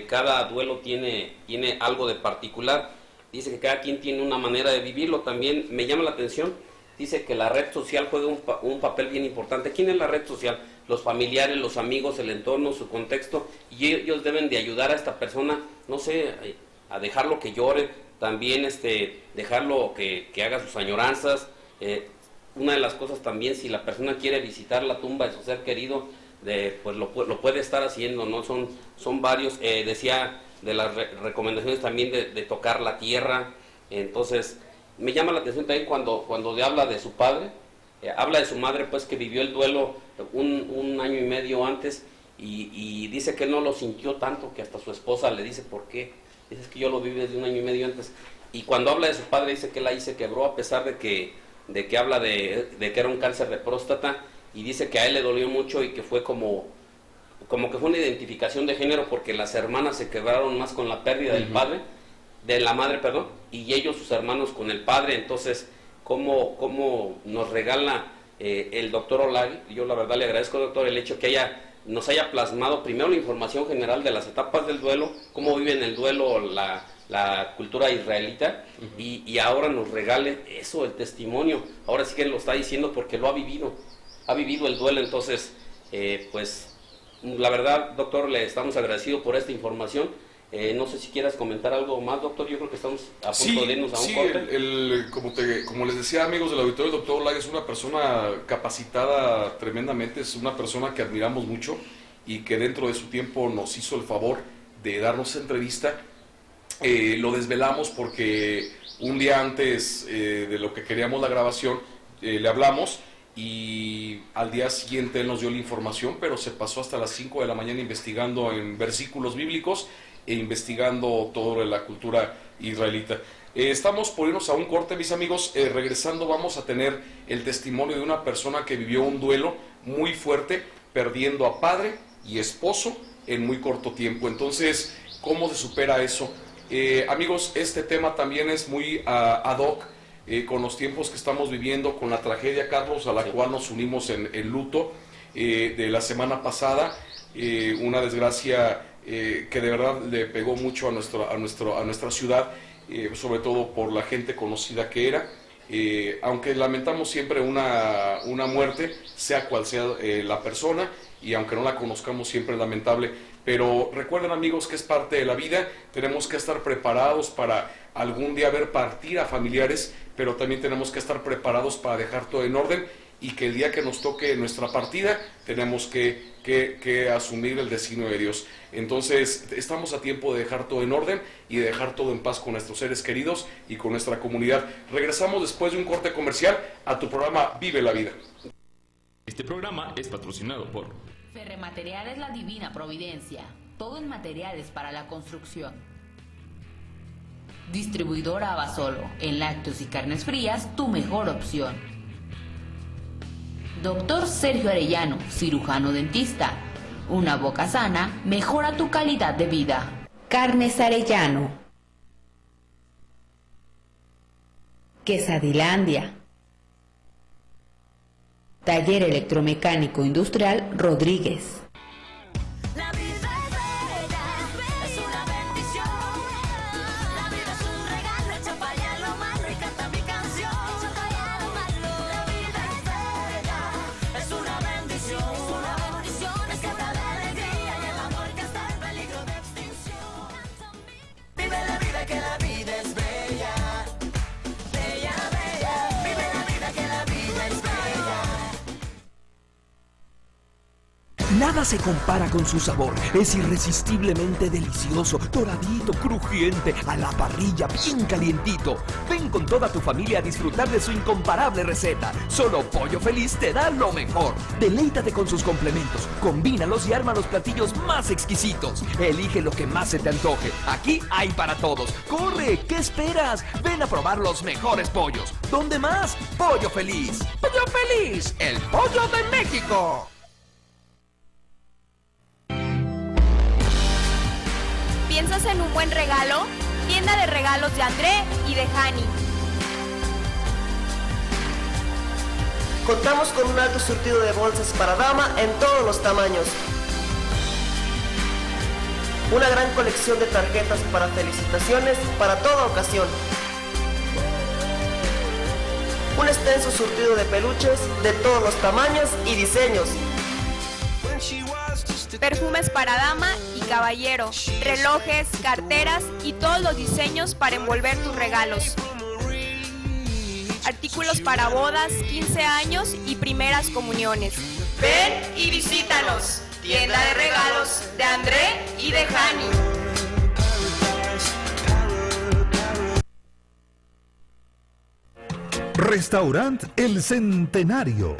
B: cada duelo tiene algo de particular. Dice que cada quien tiene una manera de vivirlo. También me llama la atención, dice que la red social juega un papel bien importante. ¿Quién es la red social? Los familiares, los amigos, el entorno, su contexto, y ellos deben de ayudar a esta persona, no sé, a dejarlo que llore, también dejarlo que haga sus añoranzas. Una de las cosas también, si la persona quiere visitar la tumba de su ser querido, pues lo puede estar haciendo, ¿no? Son varios, decía de las recomendaciones también de tocar la tierra. Entonces me llama la atención también cuando habla de su padre, habla de su madre, pues que vivió el duelo un año y medio antes, y dice que no lo sintió tanto, que hasta su esposa le dice ¿por qué? Dice que yo lo viví desde un año y medio antes. Y cuando habla de su padre dice que él ahí se quebró, a pesar de que habla de que era un cáncer de próstata, y dice que a él le dolió mucho y que fue como que fue una identificación de género, porque las hermanas se quebraron más con la pérdida de la madre, y ellos, sus hermanos, con el padre. Entonces, ¿cómo nos regala el doctor Olague? Yo la verdad le agradezco, doctor, el hecho que nos haya plasmado primero la información general de las etapas del duelo, cómo viven el duelo la cultura israelita, y ahora nos regale eso, el testimonio. Ahora sí que lo está diciendo porque lo ha vivido el duelo. Entonces, pues la verdad, doctor, le estamos agradecidos por esta información. No sé si quieras comentar algo más, doctor. Yo creo que estamos a punto de irnos a un corte.
F: Como les decía, amigos del auditorio, el doctor Olague es una persona capacitada tremendamente, es una persona que admiramos mucho y que dentro de su tiempo nos hizo el favor de darnos entrevista. Lo desvelamos porque un día antes de lo que queríamos la grabación, le hablamos, y al día siguiente él nos dio la información, pero se pasó hasta las 5 de la mañana investigando en versículos bíblicos e investigando toda la cultura israelita. Estamos por irnos a un corte, mis amigos. Regresando vamos a tener el testimonio de una persona que vivió un duelo muy fuerte, perdiendo a padre y esposo en muy corto tiempo. Entonces, ¿cómo se supera eso? Amigos, este tema también es muy ad hoc con los tiempos que estamos viviendo, con la tragedia, Carlos, a la cual nos unimos en luto de la semana pasada. Una desgracia que de verdad le pegó mucho a nuestra ciudad, sobre todo por la gente conocida que era. Aunque lamentamos siempre una muerte, sea cual sea la persona, y aunque no la conozcamos siempre es lamentable, pero recuerden, amigos, que es parte de la vida. Tenemos que estar preparados para algún día ver partir a familiares, pero también tenemos que estar preparados para dejar todo en orden, y que el día que nos toque nuestra partida tenemos que asumir el destino de Dios. Entonces estamos a tiempo de dejar todo en orden y de dejar todo en paz con nuestros seres queridos y con nuestra comunidad. Regresamos después de un corte comercial a tu programa Vive la Vida.
M: Este programa es patrocinado por
I: Ferremateriales La Divina Providencia, todo en materiales para la construcción. Distribuidora Abasolo, en lácteos y carnes frías, tu mejor opción. Doctor Sergio Arellano, cirujano dentista. Una boca sana mejora tu calidad de vida. Carnes Arellano. Quesadilandia. Taller Electromecánico Industrial Rodríguez.
E: La vida es bella, es una bendición. La vida es un regalo, hecho para allá lo malo y canta mi canción. Hecho para allá lo malo. La vida es bella, es una bendición. Es que da la alegría y el amor que está en peligro de extinción. Vive la vida, que la vida es bella. Bella, bella. Vive la vida, que la vida es bella.
L: Nada se compara con su sabor. Es irresistiblemente delicioso, doradito, crujiente, a la parrilla, bien calientito. Ven con toda tu familia a disfrutar de su incomparable receta. Solo Pollo Feliz te da lo mejor. Deleítate con sus complementos, combínalos y arma los platillos más exquisitos. Elige lo que más se te antoje. Aquí hay para todos. ¡Corre! ¿Qué esperas? Ven a probar los mejores pollos. ¿Dónde más? Pollo Feliz. Pollo Feliz, el pollo de México.
K: ¿Piensas en un buen regalo? Tienda de regalos de André y de Hani.
J: Contamos con un alto surtido de bolsas para dama en todos los tamaños. Una gran colección de tarjetas para felicitaciones para toda ocasión. Un extenso surtido de peluches de todos los tamaños y diseños.
K: Perfumes para dama y caballero, relojes, carteras y todos los diseños para envolver tus regalos. Artículos para bodas, 15 años y primeras comuniones. Ven y visítanos. Tienda de regalos de André y de Hani.
H: Restaurant El Centenario.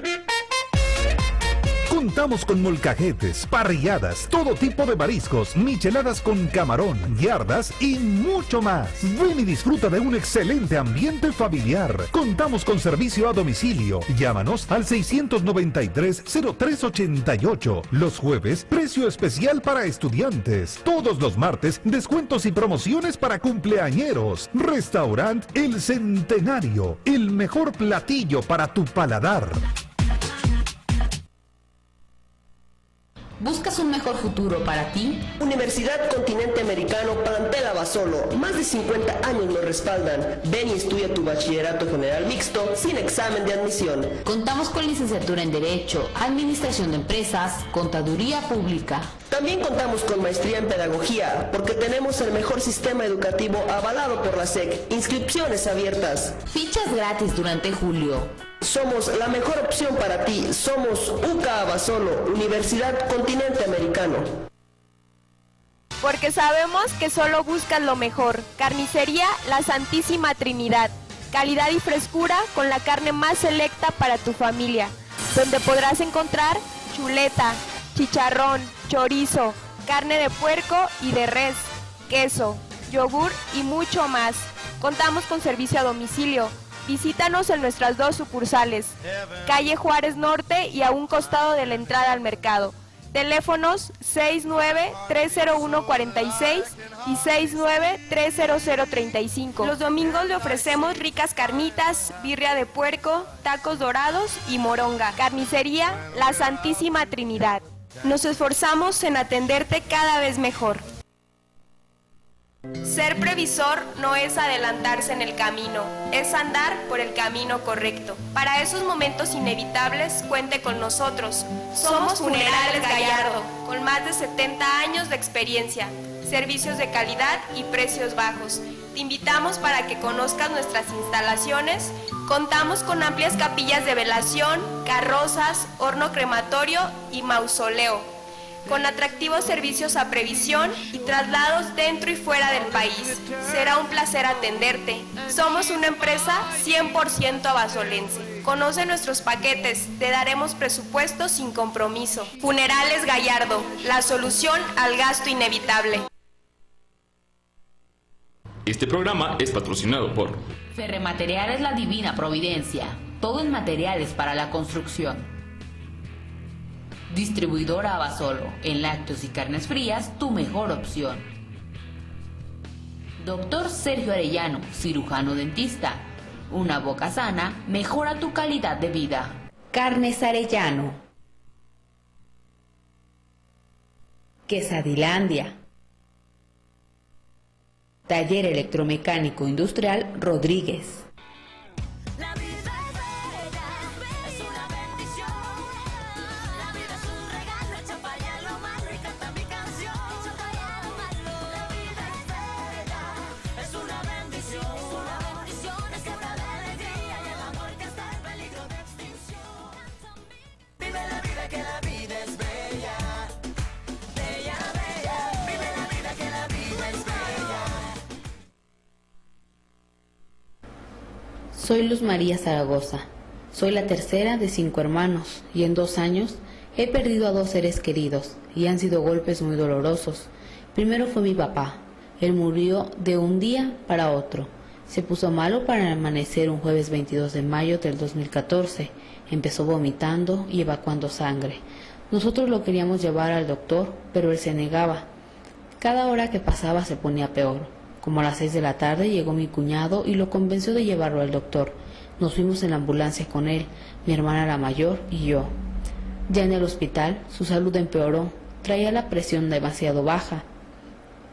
H: Contamos con molcajetes, parrilladas, todo tipo de mariscos, micheladas con camarón, yardas y mucho más. Ven y disfruta de un excelente ambiente familiar. Contamos con servicio a domicilio. Llámanos al 693-0388. Los jueves, precio especial para estudiantes. Todos los martes, descuentos y promociones para cumpleañeros. Restaurant El Centenario. El mejor platillo para tu paladar.
I: ¿Buscas un mejor futuro para ti?
J: Universidad Continente Americano Plantel Abasolo. Más de 50 años nos respaldan. Ven y estudia tu bachillerato general mixto sin examen de admisión.
I: Contamos con licenciatura en Derecho, Administración de Empresas, Contaduría Pública.
J: También contamos con maestría en Pedagogía, porque tenemos el mejor sistema educativo avalado por la SEC. Inscripciones abiertas.
I: Fichas gratis durante julio.
J: Somos la mejor opción para ti. Somos UCA Abasolo, Universidad Continente Americano.
K: Porque sabemos que solo buscas lo mejor. Carnicería La Santísima Trinidad. Calidad y frescura con la carne más selecta para tu familia. Donde podrás encontrar chuleta, chicharrón, chorizo, carne de puerco y de res, queso, yogur y mucho más. Contamos con servicio a domicilio. Visítanos en nuestras 2 sucursales, calle Juárez Norte y a un costado de la entrada al mercado. Teléfonos 69-301-46 y 69-300-35. Los domingos le ofrecemos ricas carnitas, birria de puerco, tacos dorados y moronga. Carnicería La Santísima Trinidad. Nos esforzamos en atenderte cada vez mejor. Ser previsor no es adelantarse en el camino, es andar por el camino correcto. Para esos momentos inevitables, cuente con nosotros. Somos Funerales Gallardo, con más de 70 años de experiencia, servicios de calidad y precios bajos. Te invitamos para que conozcas nuestras instalaciones. Contamos con amplias capillas de velación, carrozas, horno crematorio y mausoleo, con atractivos servicios a previsión y traslados dentro y fuera del país. Será un placer atenderte. Somos una empresa 100% abasolense. Conoce nuestros paquetes, te daremos presupuesto sin compromiso. Funerales Gallardo, la solución al gasto inevitable.
M: Este programa es patrocinado por
I: Ferremateriales La Divina Providencia, todo en materiales para la construcción. Distribuidora Abasolo, en lácteos y carnes frías, tu mejor opción. Doctor Sergio Arellano, cirujano dentista. Una boca sana mejora tu calidad de vida. Carnes Arellano. Quesadilandia. Taller Electromecánico Industrial Rodríguez.
E: La vida es bella, es una bendición. La vida es un regalo, echa para allá lo malo y canta mi canción. Echa para allá lo malo. La vida es bella, es una bendición. Es una bendición, es hora de alegría y el amor que está en peligro de extinción. Vive la vida, que la vida es bella. Bella, bella. Vive la vida, que la vida es bella.
I: Soy Luz María Zaragoza. Soy la tercera de 5 hermanos y en 2 años he perdido a 2 seres queridos y han sido golpes muy dolorosos. Primero fue mi papá. Él murió de un día para otro. Se puso malo para amanecer un jueves 22 de mayo del 2014. Empezó vomitando y evacuando sangre. Nosotros lo queríamos llevar al doctor, pero él se negaba. Cada hora que pasaba se ponía peor. Como a las 6 de la tarde llegó mi cuñado y lo convenció de llevarlo al doctor. Nos fuimos en la ambulancia con él, mi hermana la mayor y yo. Ya en el hospital, su salud empeoró. Traía la presión demasiado baja.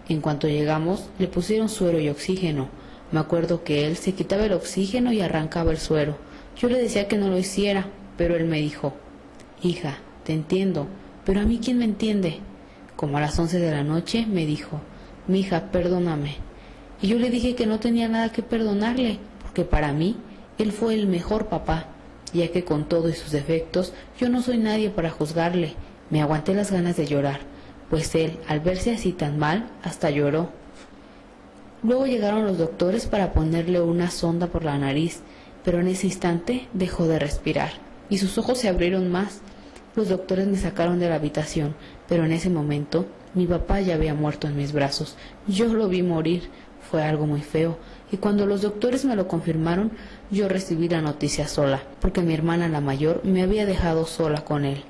I: En cuanto llegamos, le pusieron suero y oxígeno. Me acuerdo que él se quitaba el oxígeno y arrancaba el suero. Yo le decía que no lo hiciera, pero él me dijo: hija, te entiendo, pero a mí ¿quién me entiende? Como a las 11 de la noche me dijo: mija, perdóname. Y yo le dije que no tenía nada que perdonarle, porque para mí él fue el mejor papá, ya que con todo y sus defectos yo no soy nadie para juzgarle. Me aguanté las ganas de llorar, pues él, al verse así tan mal, hasta lloró. Luego llegaron los doctores para ponerle una sonda por la nariz, pero en ese instante dejó de respirar, y sus ojos se abrieron más. Los doctores me sacaron de la habitación, pero en ese momento mi papá ya había muerto en mis brazos. Yo lo vi morir. Fue algo muy feo, y cuando los doctores me lo confirmaron, yo recibí la noticia sola, porque mi hermana la mayor me había dejado sola con él.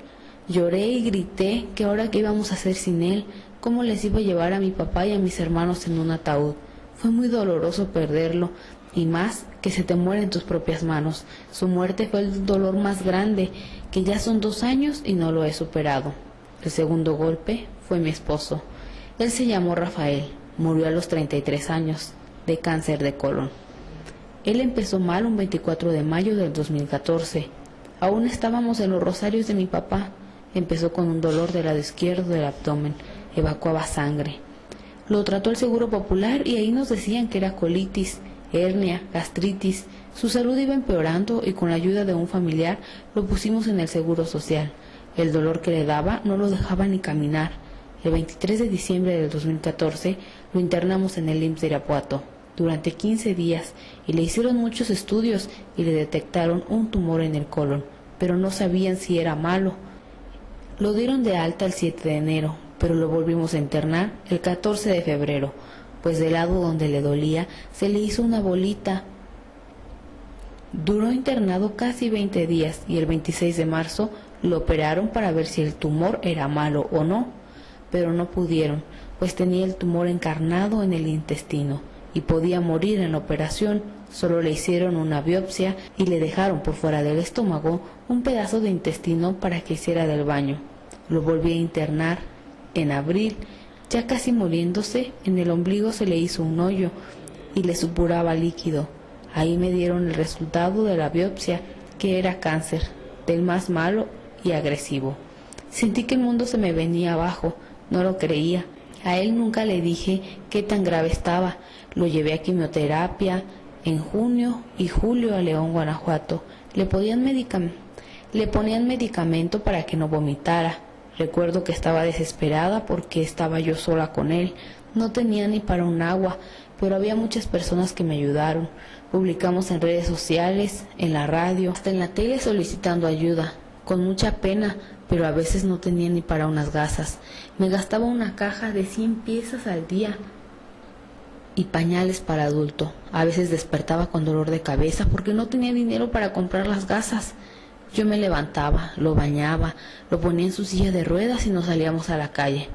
I: Lloré y grité que ahora qué íbamos a hacer sin él, cómo les iba a llevar a mi papá y a mis hermanos en un ataúd. Fue muy doloroso perderlo, y más que se te muere en tus propias manos. Su muerte fue el dolor más grande, que ya son 2 años y no lo he superado. El segundo golpe fue mi esposo. Él se llamó Rafael. Murió a los 33 años, de cáncer de colon. Él empezó mal un 24 de mayo del 2014. Aún estábamos en los rosarios de mi papá. Empezó con un dolor del lado izquierdo del abdomen, evacuaba sangre. Lo trató el Seguro Popular y ahí nos decían que era colitis, hernia, gastritis. Su salud iba empeorando y con la ayuda de un familiar lo pusimos en el Seguro Social. El dolor que le daba no lo dejaba ni caminar. El 23 de diciembre del 2014 lo internamos en el IMSS de Irapuato durante 15 días y le hicieron muchos estudios y le detectaron un tumor en el colon, pero no sabían si era malo. Lo dieron de alta el 7 de enero, pero lo volvimos a internar el 14 de febrero, pues del lado donde le dolía se le hizo una bolita. Duró internado casi 20 días y el 26 de marzo lo operaron para ver si el tumor era malo o no, pero no pudieron, pues tenía el tumor encarnado en el intestino y podía morir en la operación. Solo le hicieron una biopsia y le dejaron por fuera del estómago un pedazo de intestino para que hiciera del baño. Lo volví a internar en abril. Ya casi muriéndose, en el ombligo se le hizo un hoyo y le supuraba líquido. Ahí me dieron el resultado de la biopsia, que era cáncer, del más malo y agresivo. Sentí que el mundo se me venía abajo, no lo creía. A él nunca le dije qué tan grave estaba. Lo llevé a quimioterapia en junio y julio a León, Guanajuato. Le ponían medicamento para que no vomitara. Recuerdo que estaba desesperada porque estaba yo sola con él. No tenía ni para un agua, pero había muchas personas que me ayudaron. Publicamos en redes sociales, en la radio, hasta en la tele solicitando ayuda. Con mucha pena, pero a veces no tenía ni para unas gasas. Me gastaba una caja de 100 piezas al día y pañales para adulto. A veces despertaba con dolor de cabeza porque no tenía dinero para comprar las gasas. Yo me levantaba, lo bañaba, lo ponía en su silla de ruedas y nos salíamos a la calle.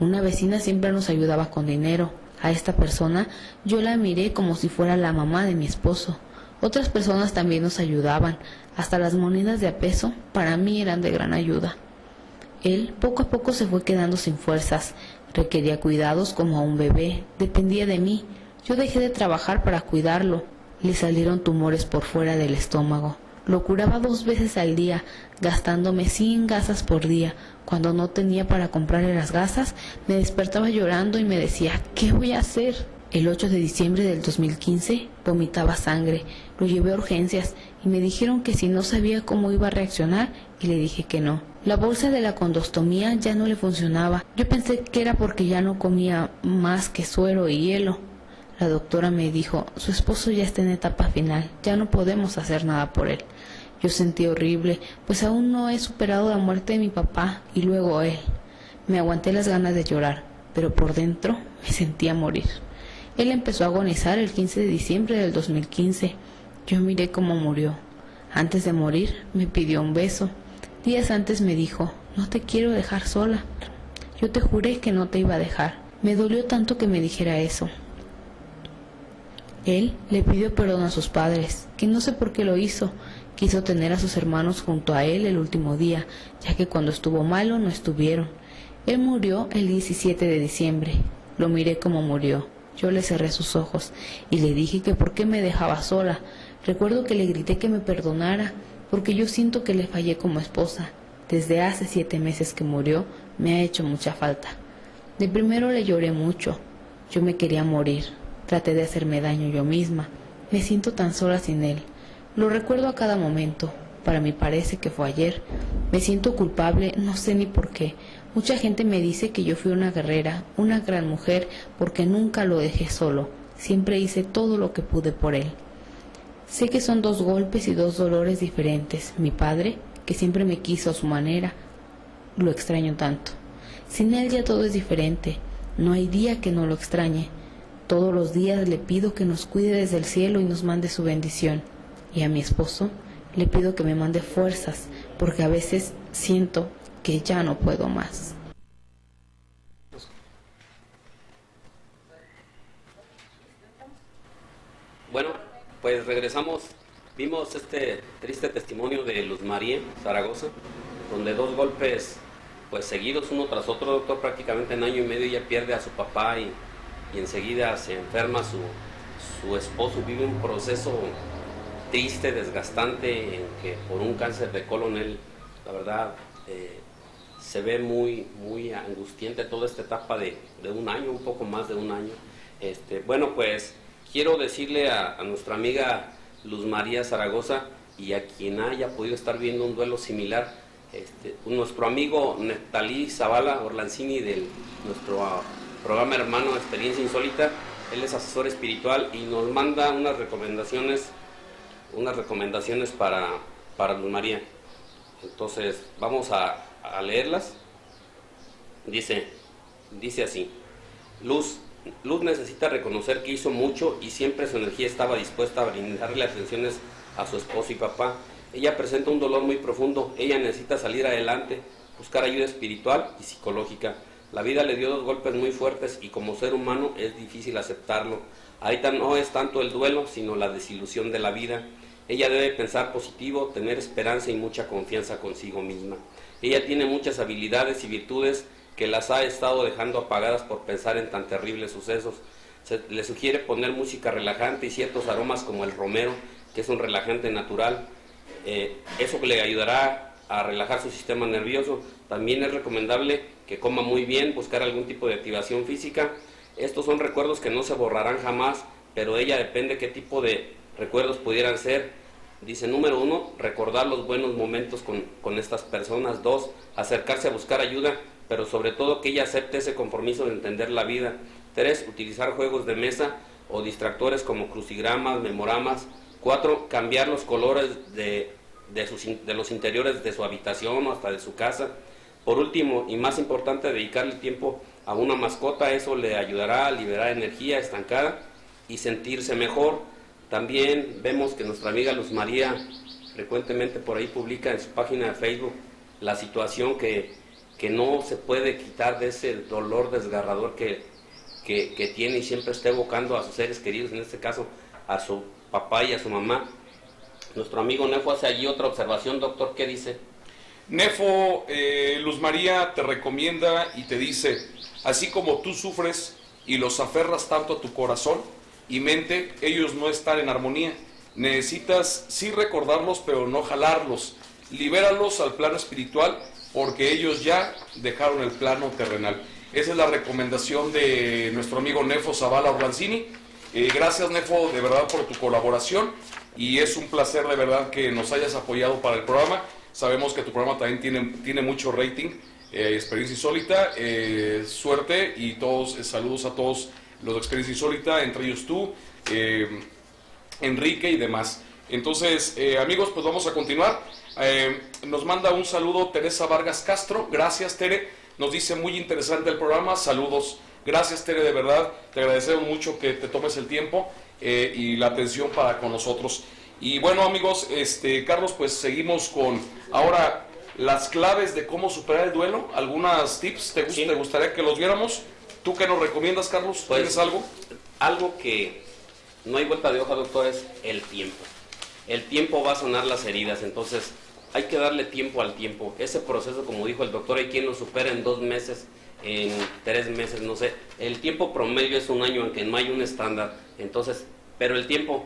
I: Una vecina siempre nos ayudaba con dinero. A esta persona yo la miré como si fuera la mamá de mi esposo. Otras personas también nos ayudaban. Hasta las monedas de a peso para mí eran de gran ayuda. Él poco a poco se fue quedando sin fuerzas. Requería cuidados como a un bebé. Dependía de mí. Yo dejé de trabajar para cuidarlo. Le salieron tumores por fuera del estómago. Lo curaba 2 veces al día, gastándome 100 gasas por día. Cuando no tenía para comprarle las gasas, me despertaba llorando y me decía, ¿qué voy a hacer? El 8 de diciembre del 2015 vomitaba sangre. Lo llevé a urgencias y me dijeron que si no sabía cómo iba a reaccionar, y le dije que no. La bolsa de la condostomía ya no le funcionaba. Yo pensé que era porque ya no comía más que suero y hielo. La doctora me dijo, su esposo ya está en etapa final, ya no podemos hacer nada por él. Yo sentí horrible, pues aún no he superado la muerte de mi papá y luego él. Me aguanté las ganas de llorar, pero por dentro me sentía morir. Él empezó a agonizar el 15 de diciembre del 2015. Yo miré cómo murió. Antes de morir me pidió un beso. Días antes me dijo, no te quiero dejar sola. Yo te juré que no te iba a dejar. Me dolió tanto que me dijera eso. Él le pidió perdón a sus padres, que no sé por qué lo hizo. Quiso tener a sus hermanos junto a él el último día, ya que cuando estuvo malo no estuvieron. Él murió el 17 de diciembre. Lo miré como murió. Yo le cerré sus ojos y le dije que por qué me dejaba sola. Recuerdo que le grité que me perdonara, porque yo siento que le fallé como esposa. Desde hace 7 meses que murió, me ha hecho mucha falta. De primero le lloré mucho. Yo me quería morir. Traté de hacerme daño yo misma. Me siento tan sola sin él. Lo recuerdo a cada momento. Para mí parece que fue ayer. Me siento culpable, no sé ni por qué. Mucha gente me dice que yo fui una guerrera, una gran mujer, porque nunca lo dejé solo. Siempre hice todo lo que pude por él. Sé que son 2 golpes y 2 dolores diferentes. Mi padre, que siempre me quiso a su manera, lo extraño tanto. Sin él ya todo es diferente. No hay día que no lo extrañe. Todos los días le pido que nos cuide desde el cielo y nos mande su bendición. Y a mi esposo le pido que me mande fuerzas, porque a veces siento que ya no puedo más.
B: Bueno, pues regresamos. Vimos este triste testimonio de Luz María Zaragoza, donde 2 golpes pues seguidos uno tras otro, doctor, prácticamente en año y medio ella pierde a su papá y enseguida se enferma su esposo. Vive un proceso triste, desgastante, en que por un cáncer de colon él, la verdad, se ve muy angustiante toda esta etapa de 1 año, un poco más de 1 año. Bueno, pues quiero decirle a nuestra amiga Luz María Zaragoza, y a quien haya podido estar viendo un duelo similar, nuestro amigo Neftalí Zavala Orlanzini de nuestro programa hermano Experiencia Insólita, él es asesor espiritual y nos manda unas recomendaciones para Luz María. Entonces vamos a leerlas. Dice así: Luz necesita reconocer que hizo mucho y siempre su energía estaba dispuesta a brindarle atenciones a su esposo y papá. Ella presenta un dolor muy profundo. Ella necesita salir adelante, buscar ayuda espiritual y psicológica. La vida le dio 2 golpes muy fuertes y como ser humano es difícil aceptarlo. Ahorita no es tanto el duelo, sino la desilusión de la vida. Ella debe pensar positivo, tener esperanza y mucha confianza consigo misma. Ella tiene muchas habilidades y virtudes que las ha estado dejando apagadas por pensar en tan terribles sucesos. Le sugiere poner música relajante y ciertos aromas como el romero, que es un relajante natural. Eso le ayudará a relajar su sistema nervioso. También es recomendable que coma muy bien, buscar algún tipo de activación física. Estos son recuerdos que no se borrarán jamás, pero de ella depende qué tipo de recuerdos pudieran ser. Dice, número 1, recordar los buenos momentos con estas personas. 2, acercarse a buscar ayuda, pero sobre todo que ella acepte ese compromiso de entender la vida. 3, utilizar juegos de mesa o distractores como crucigramas, memoramas. 4, cambiar los colores de los interiores de su habitación o hasta de su casa. Por último, y más importante, dedicarle tiempo a una mascota. Eso le ayudará a liberar energía estancada y sentirse mejor. También vemos que nuestra amiga Luz María frecuentemente por ahí publica en su página de Facebook la situación que no se puede quitar de ese dolor desgarrador que tiene y siempre está evocando a sus seres queridos, en este caso a su papá y a su mamá. Nuestro amigo Nefo hace allí otra observación, doctor, ¿qué dice?
F: Nefo, Luz María te recomienda y te dice, así como tú sufres y los aferras tanto a tu corazón y mente, ellos no están en armonía. Necesitas sí recordarlos, pero no jalarlos. Libéralos al plano espiritual, porque ellos ya dejaron el plano terrenal. Esa es la recomendación de nuestro amigo Nefo Zavala Orlanzini. Gracias, Nefo, de verdad por tu colaboración, y es un placer de verdad que nos hayas apoyado para el programa. Sabemos que tu programa también tiene mucho rating. Experiencia Insólita, suerte y saludos a todos los de Experiencia Insólita, entre ellos tú, Enrique y demás. Entonces, amigos, pues vamos a continuar. Nos manda un saludo Teresa Vargas Castro. Gracias, Tere. Nos dice, muy interesante el programa. Saludos. Gracias, Tere, de verdad. Te agradecemos mucho que te tomes el tiempo y la atención con nosotros. Y bueno, amigos, Carlos, pues seguimos con ahora las claves de cómo superar el duelo. Algunas tips, ¿te gustaría que los viéramos? ¿Tú qué nos recomiendas, Carlos? ¿Tienes algo?
B: Algo que no hay vuelta de hoja, doctor, es el tiempo. El tiempo va a sanar las heridas, entonces hay que darle tiempo al tiempo. Ese proceso, como dijo el doctor, hay quien lo supera en 2 meses, en 3 meses, no sé. El tiempo promedio es 1 año, aunque no hay un estándar. Entonces, pero el tiempo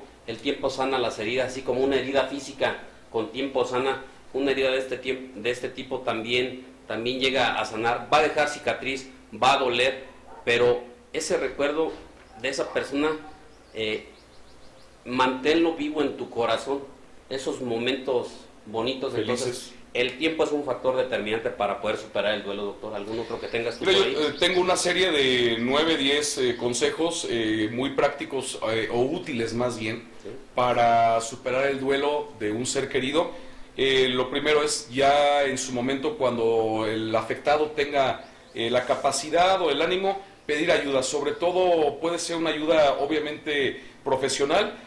B: sana las heridas, así como una herida física con tiempo sana. Una herida de este tipo también llega a sanar, va a dejar cicatriz, va a doler, pero ese recuerdo de esa persona, manténlo vivo en tu corazón, esos momentos bonitos.
F: Felices.
B: Entonces, el tiempo es un factor determinante para poder superar el duelo, doctor. ¿Algún otro que tengas tú por ahí?
F: Yo tengo una serie de 9, 10 consejos muy prácticos o útiles más bien, ¿sí?, para superar el duelo de un ser querido. Lo primero es ya en su momento, cuando el afectado tenga la capacidad o el ánimo, pedir ayuda. Sobre todo puede ser una ayuda obviamente profesional,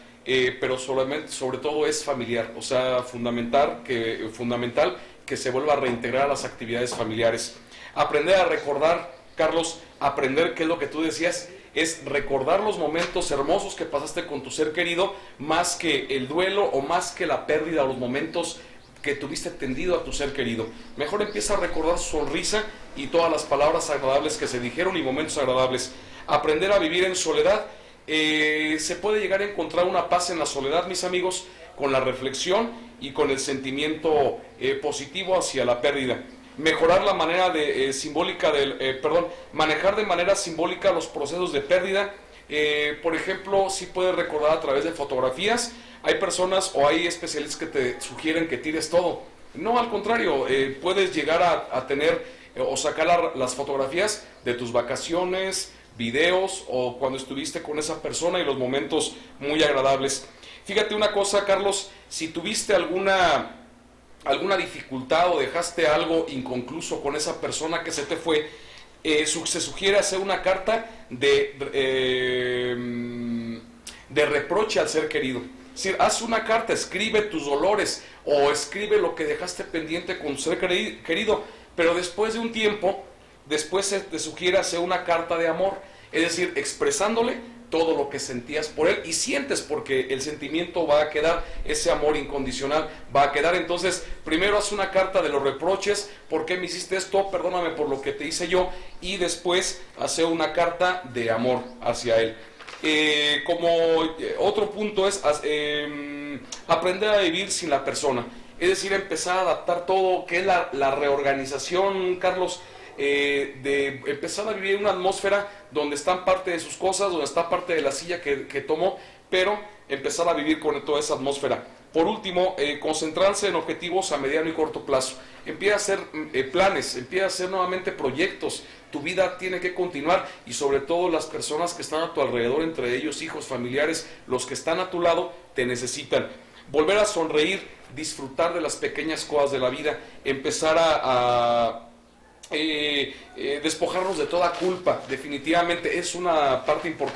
F: pero sobre todo es familiar. O sea, fundamental que se vuelva a reintegrar a las actividades familiares. Aprender a recordar, Carlos, aprender, que es lo que tú decías, es recordar los momentos hermosos que pasaste con tu ser querido, más que el duelo o más que la pérdida o los momentos que tuviste tendido a tu ser querido. Mejor empieza a recordar su sonrisa y todas las palabras agradables que se dijeron y momentos agradables. Aprender a vivir en soledad. Se puede llegar a encontrar una paz en la soledad, mis amigos, con la reflexión y con el sentimiento positivo hacia la pérdida. Mejorar la manera manejar de manera simbólica los procesos de pérdida. Por ejemplo, si puedes recordar a través de fotografías. Hay personas o hay especialistas que te sugieren que tires todo. No, al contrario, puedes llegar a tener o sacar las fotografías de tus vacaciones, videos o cuando estuviste con esa persona y los momentos muy agradables. Fíjate una cosa, Carlos, si tuviste alguna dificultad o dejaste algo inconcluso con esa persona que se te fue, se sugiere hacer una carta de reproche al ser querido. Es decir, haz una carta, escribe tus dolores o escribe lo que dejaste pendiente con tu ser querido, pero después de un tiempo, después se te sugiere hacer una carta de amor, es decir, expresándole todo lo que sentías por él y sientes, porque el sentimiento va a quedar, ese amor incondicional va a quedar. Entonces primero haz una carta de los reproches, ¿por qué me hiciste esto? Perdóname por lo que te hice yo, y después hace una carta de amor hacia él. Como otro punto es aprender a vivir sin la persona, es decir, empezar a adaptar todo, que es la reorganización, Carlos, de empezar a vivir una atmósfera donde están parte de sus cosas, donde está parte de la silla que tomó, pero empezar a vivir con toda esa atmósfera. Por último, concentrarse en objetivos a mediano y corto plazo. Empieza a hacer planes, empieza a hacer nuevamente proyectos. Tu vida tiene que continuar, y sobre todo las personas que están a tu alrededor, entre ellos hijos, familiares, los que están a tu lado, te necesitan. Volver a sonreír, disfrutar de las pequeñas cosas de la vida, empezar a despojarnos de toda culpa. Definitivamente es una parte importante.